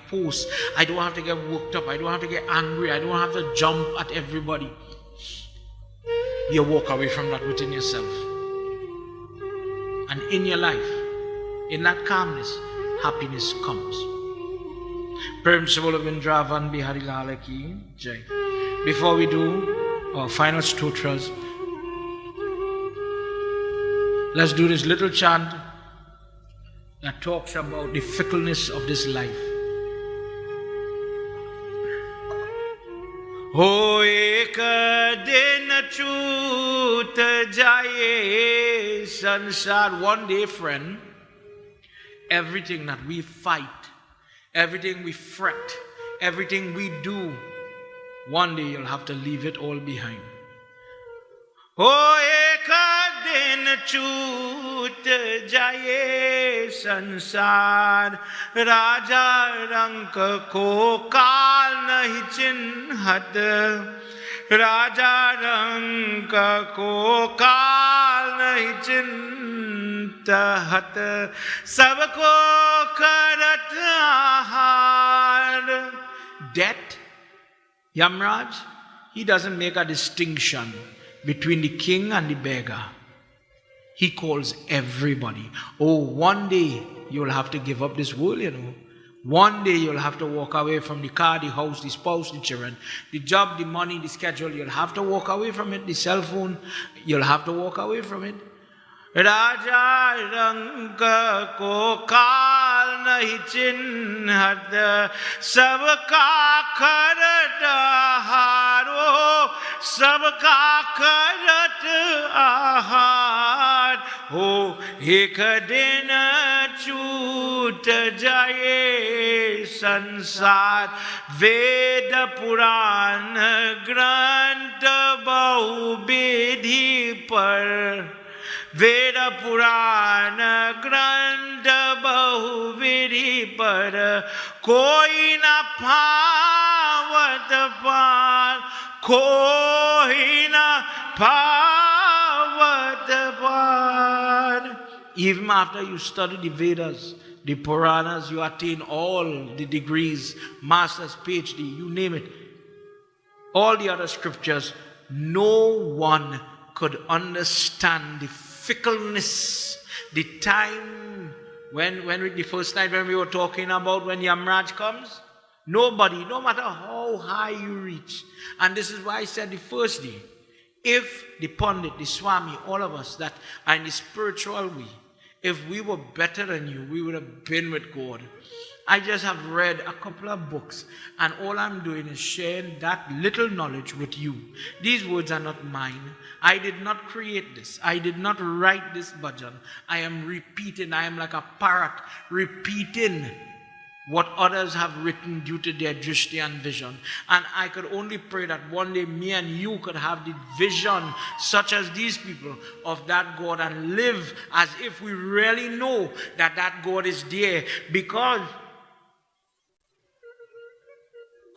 post, I don't have to get worked up. I don't have to get angry. I don't have to jump at everybody. You walk away from that within yourself. And in your life, in that calmness, happiness comes. Vrindavan Bihari Lala Ki Jai. Before we do our final stotras, let's do this little chant that talks about the fickleness of this life. Ho ek din chut jaye sansar. One day, friend, everything that we fight, everything we fret, everything we do, one day you'll have to leave it all behind. Ho ek din chut jaye sansar, raja rank ko kaal nahi chinhat, raja rank ko kaal nahi chinhat, sabko karat ahar. Death, Yamraj, he doesn't make a distinction between the king and the beggar. He calls everybody. Oh, one day you'll have to give up this world, you know. One day you'll have to walk away from the car, the house, the spouse, the children, the job, the money, the schedule. You'll have to walk away from it. The cell phone, you'll have to walk away from it. Raja rang ko kaal nahi chinhat, sabka karat ahar, sabka karat ahar. Ho ek din chut छूट जाए संसार, वेद पुराण ग्रंथ बहुविधि पर, वेद पुराण ग्रंथ बहुविधि पर, कोई न पावत पार, कोई न पावत पार. Even after you study the Vedas, the Puranas, you attain all the degrees, master's, PhD, you name it, all the other scriptures, no one could understand the fickleness, the time when the first night when we were talking about when Yamraj comes, nobody, no matter how high you reach, and this is why I said the first day, if the Pandit, the Swami, all of us that are in the spiritual way, if we were better than you, we would have been with God. I just have read a couple of books, and all I'm doing is sharing that little knowledge with you. These words are not mine. I did not create this. I did not write this bhajan. I am repeating. I am like a parrot repeating what others have written due to their drishti and vision. And I could only pray that one day me and you could have the vision, such as these people, of that God and live as if we really know that that God is there. Because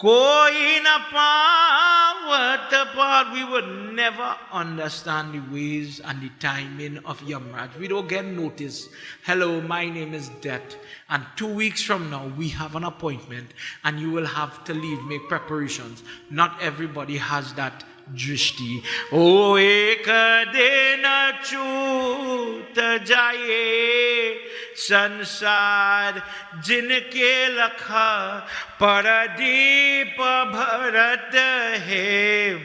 koi na pavat par, we would never understand the ways and the timing of Yamraj. We don't get notice. Hello, my name is Det, and 2 weeks from now we have an appointment and you will have to leave, make preparations. Not everybody has that drishti. O ek din chut jaye संसार, जिनके लखा परदीप भरत है,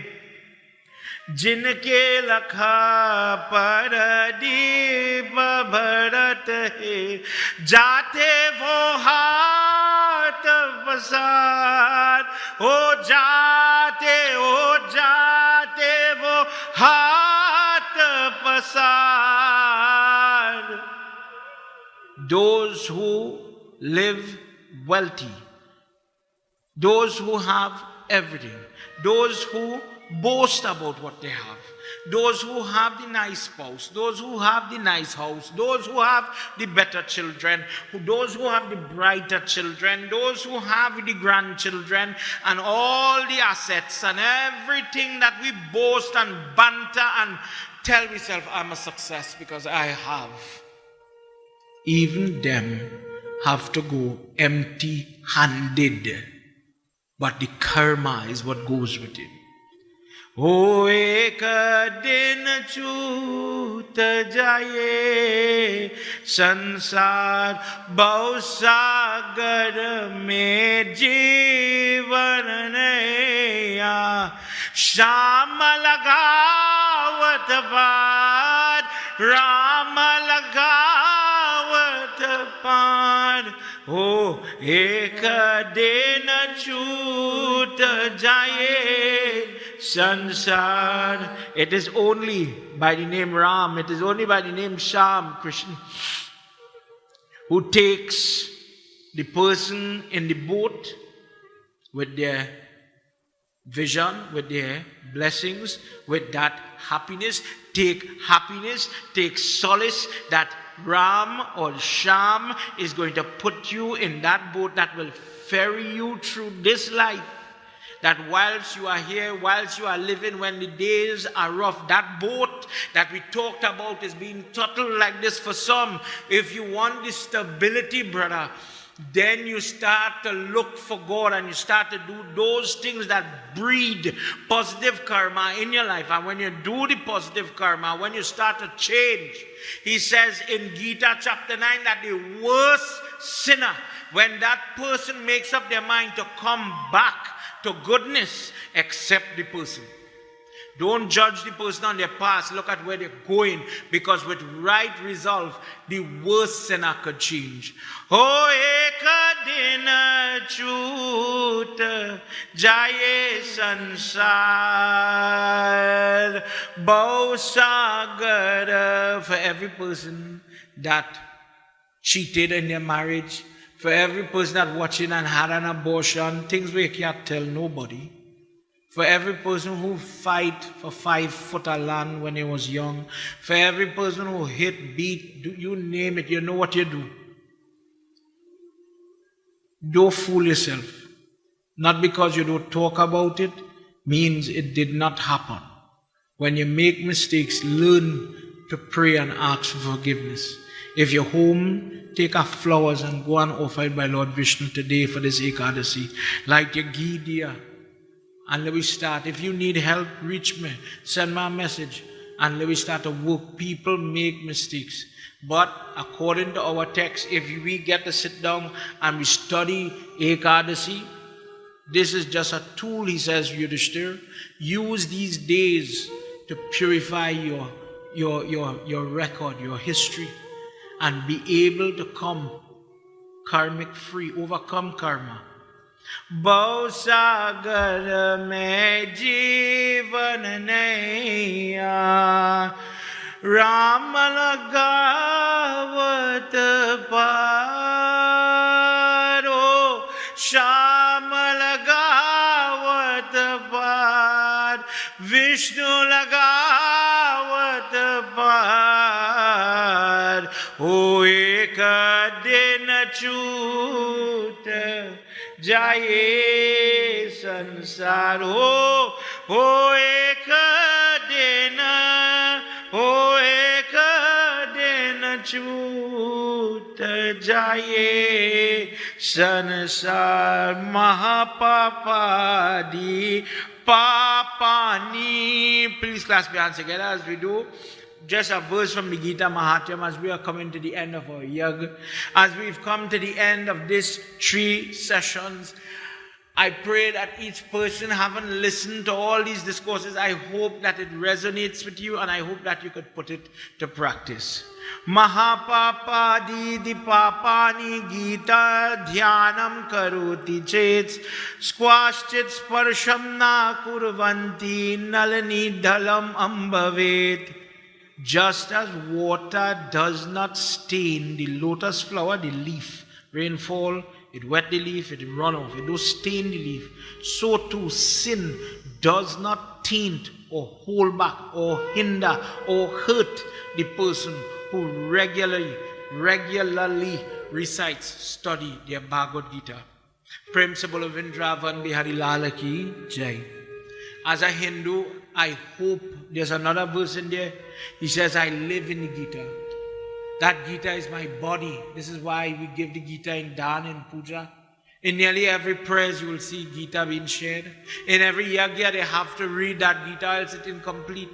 जिनके लखा परदीप भरत है, जाते वो हाथ पसार, हो जाते वो हाथ पसार. Those who live wealthy, those who have everything, those who boast about what they have, those who have the nice spouse, those who have the nice house, those who have the better children, those who have the brighter children, those who have the grandchildren and all the assets and everything that we boast and banter and tell ourselves, I'm a success because I have. Even them have to go empty-handed. But the karma is what goes with it. O ek din chut jaye sansar, bhau sagar mein jeevan naya, sham lagawat baad, ram lagawat paad. O ek din chut jaye sansar. It is only by the name Ram, it is only by the name Sham, Krishna, who takes the person in the boat with their vision, with their blessings, with that happiness, take solace that Ram or Sham is going to put you in that boat that will ferry you through this life. That whilst you are here, whilst you are living, when the days are rough, that boat that we talked about is being totaled like this for some. If you want this stability, brother, then you start to look for God and you start to do those things that breed positive karma in your life. And when you do the positive karma, when you start to change, he says in Gita chapter 9 that the worst sinner, when that person makes up their mind to come back to goodness, accept the person. Don't judge the person on their past. Look at where they're going, because with right resolve, the worst sinner could change. Oh, ek din chut jaye sansar, bhau sagar. For every person that cheated in their marriage, for every person that watching and had an abortion, things we can't tell nobody. For every person who fight for 5 foot of land when he was young, for every person who hit, beat, you name it, you know what you do. Don't fool yourself. Not because you don't talk about it, means it did not happen. When you make mistakes, learn to pray and ask for forgiveness. If you're home, take off flowers and go and offer it by Lord Vishnu today for this Ekadasi. Light your Ghee dear. And let me start. If you need help, reach me. Send me a message. And let me start to work. People make mistakes. But according to our text, if we get to sit down and we study Ekadasi, this is just a tool, he says, Yudhishthir. Use these days to purify your record, your history, and be able to come karmic free, overcome karma. Bausagar mein jeevan naiya Ram lagavat paro Sham lagavat par Vishnu lagavat par O ek din chut jaye sansar ho ek din chut jaye sansar mahapapadi papani. Please clasp your hands together as we do. Just a verse from the Gita Mahatyam as we are coming to the end of our yag. As we've come to the end of these 3 sessions, I pray that each person having listened to all these discourses, I hope that it resonates with you and I hope that you could put it to practice. Mahapapa didi papani gita dhyanam karoti chet squashchit sparsham na kurvanti nalani dhalam ambavet. Just as water does not stain the lotus flower, the leaf, rainfall, it wet the leaf, it run off, it don't stain the leaf. So too sin does not taint or hold back or hinder or hurt the person who regularly recites, study their Bhagavad Gita. Prem se bolo Vrindavan Bihari Lala ki jai. As a Hindu, I hope there's another verse in there. He says, I live in the Gita. That Gita is my body. This is why we give the Gita in Dan and Puja. In nearly every prayers you will see Gita being shared. In every yagya they have to read that Gita, else it's incomplete.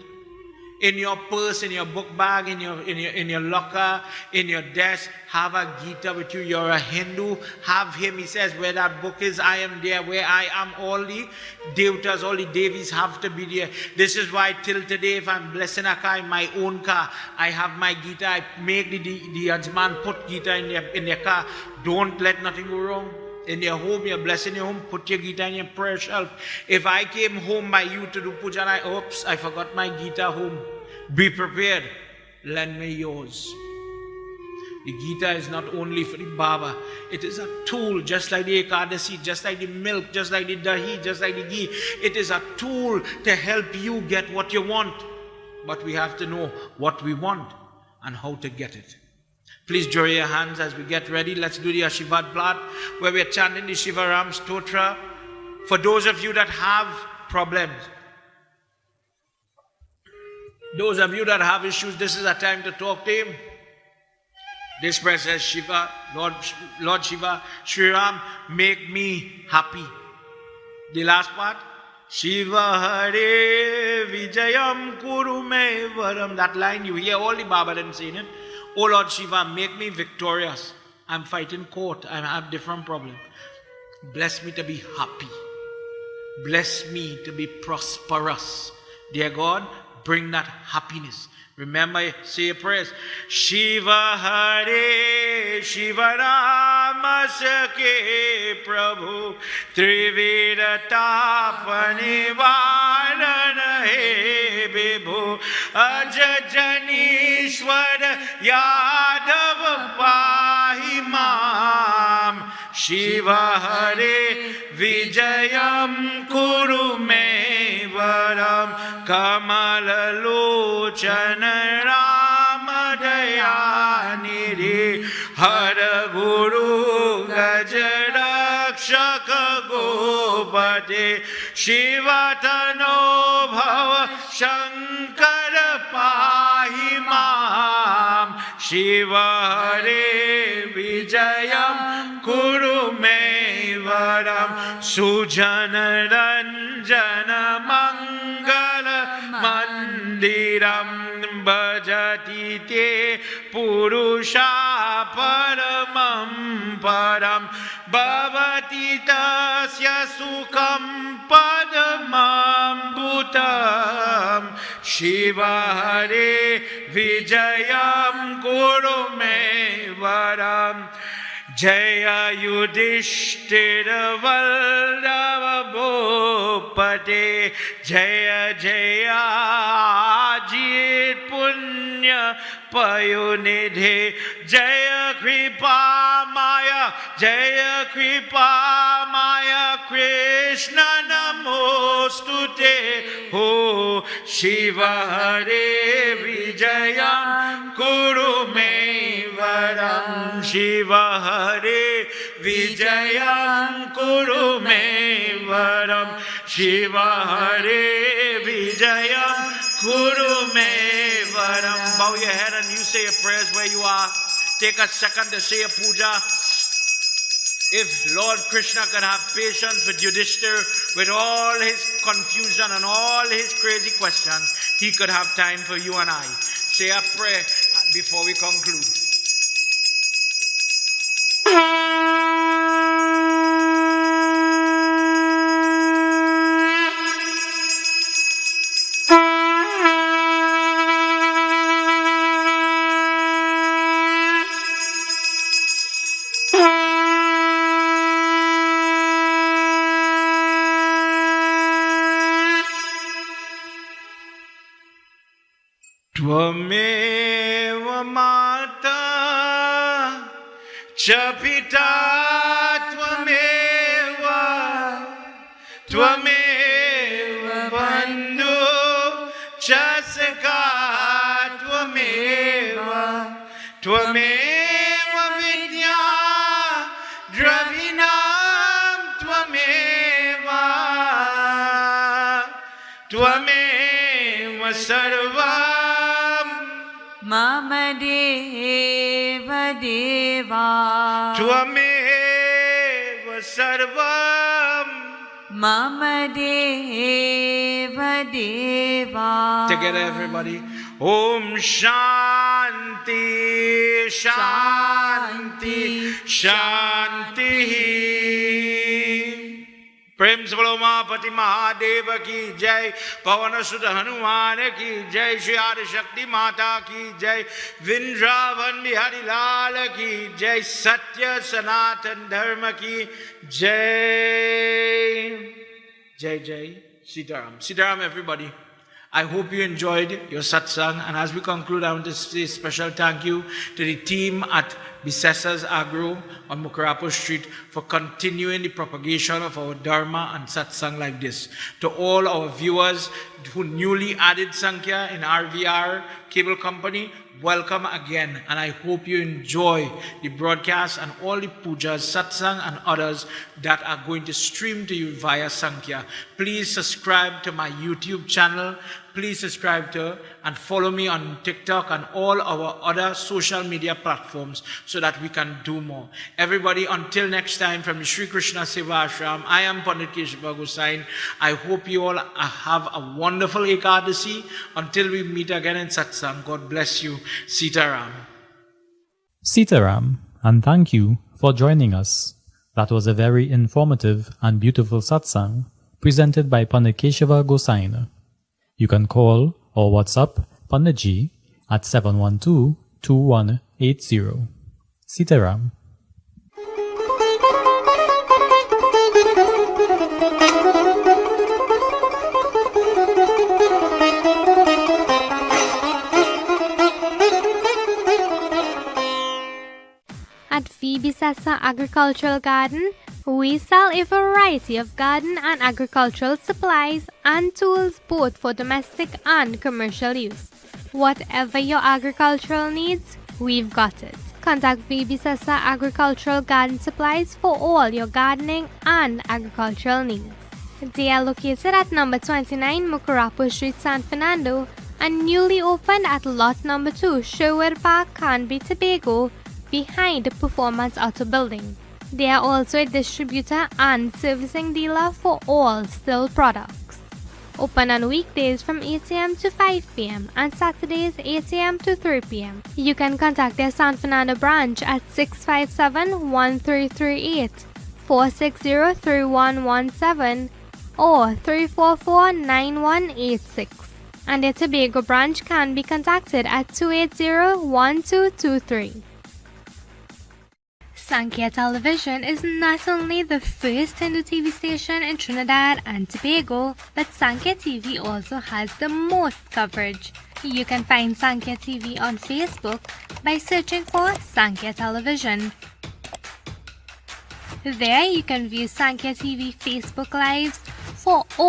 In your purse, in your book bag, in your locker, in your desk, have a Gita with you. You're a Hindu, have him. He says, where that book is, I am there. Where I am, all the Devatas, all the Devis have to be there. This is why till today, if I'm blessing a car in my own car, I have my Gita. I make the Yajman put Gita in their car. Don't let nothing go wrong. In your home, you're blessing your home, put your Gita in your prayer shelf. If I came home by you to do puja and I forgot my Gita home. Be prepared. Lend me yours. The Gita is not only for the Baba. It is a tool, just like the Ekadasi, just like the milk, just like the dahi, just like the ghee. It is a tool to help you get what you want. But we have to know what we want and how to get it. Please draw your hands as we get ready. Let's do the Ashirvad Plat, where we are chanting the Shivaram Stotra. For those of you that have problems, those of you that have issues, this is a time to talk to him. This prayer says, Shiva, Lord Shiva, Sri Ram, make me happy. The last part, Shiva Hare Vijayam Kuru Me Varam. That line, you hear all the Babadan saying it. Oh Lord Shiva, make me victorious. I'm fighting court. I have different problems. Bless me to be happy. Bless me to be prosperous. Dear God, bring that happiness. Remember, say your prayers. Shiva Hare Shiva Rama Sakhe Prabhu Triveda Tapanivarana He Vibhu Ajajanishwar Yadav Shiva Hare Vijayam Kuru Me Varam Kamalalochana Rama Dayanidhi Hara Guru Gajarakshaka Gopate Shivatano Bhava Shankara Pahimam Shiva Hare Vijayam Kuru Me Varam Sujana Ranjana Mangala Mandiram Bhajati Te Purusha Paramam Param Bhavati Tasya Sukham Padamam Bhutam Shiva Hare Vijayam Kuru Me Varam Jaya Yudhishthira Valdava Bhopate Jaya Jaya Ajit Punya Payunidhe Jaya Kripa Maya Krishna Namostute Ho Shiva Hare Vijayam Kuru Me Varam Shiva Hare Vijayam Kuru Me Varam Shiva Hare Vijayam Kuru Me Varam. Bow your head and you say your prayers where you are. Take a second to say a puja. If Lord Krishna could have patience with Yudhishthir, with all his confusion and all his crazy questions, he could have time for you and I. Say a prayer before we conclude. Tvameva mata cha pita tvameva bandhu cha sakha tvameva vidya dravinam tvameva sarva Mama Deva Deva Tvameva sarvam Mama Deva Deva. Together everybody. Om Shanti Shanti Shanti. प्रेम से बोलो उमापति महादेव की जय, पवन सुत हनुमान की जय, श्री आदि शक्ति माता की जय, वृंदावन बिहारी लाल की जय, सत्य सनातन धर्म की जय. Jai Jai Sitaram. Sitaram everybody. I hope you enjoyed your satsang, and as we conclude, I want to say a special thank you to the team at Bisessa's Agro on Mukarapo Street for continuing the propagation of our Dharma and satsang like this. To all our viewers who newly added Sankhya in RVR cable company, welcome again, and I hope you enjoy the broadcast and all the pujas, satsang and others that are going to stream to you via Sankhya. Please subscribe to my YouTube channel. Please subscribe to and follow me on TikTok and all our other social media platforms so that we can do more. Everybody, until next time, from the Sri Krishna Seva Ashram, I am Pandit Keshava Gosine. I hope you all have a wonderful Ekadasi. Until we meet again in satsang, God bless you. Sitaram. Sitaram, and thank you for joining us. That was a very informative and beautiful satsang presented by Pandit Keshava Gosine. You can call or WhatsApp Panditji at 712-2180. Sitaram. At Phoebe Sessa Agricultural Garden, we sell a variety of garden and agricultural supplies and tools both for domestic and commercial use. Whatever your agricultural needs, we've got it. Contact Phoebe Sessa Agricultural Garden Supplies for all your gardening and agricultural needs. They are located at number 29 Mucurapo Street, San Fernando, and newly opened at lot number 2 Sherwood Park, Canby, Tobago, behind the Performance Auto Building. They are also a distributor and servicing dealer for all still products. Open on weekdays from 8 a.m. to 5 p.m. and Saturdays 8 a.m. to 3 p.m. You can contact their San Fernando branch at 657-1338, 460-3117, or 344-9186. And their Tobago branch can be contacted at 280-1223. Sankhya Television is not only the first Hindu TV station in Trinidad and Tobago, but Sankhya TV also has the most coverage. You can find Sankhya TV on Facebook by searching for Sankhya Television. There you can view Sankhya TV Facebook Lives for all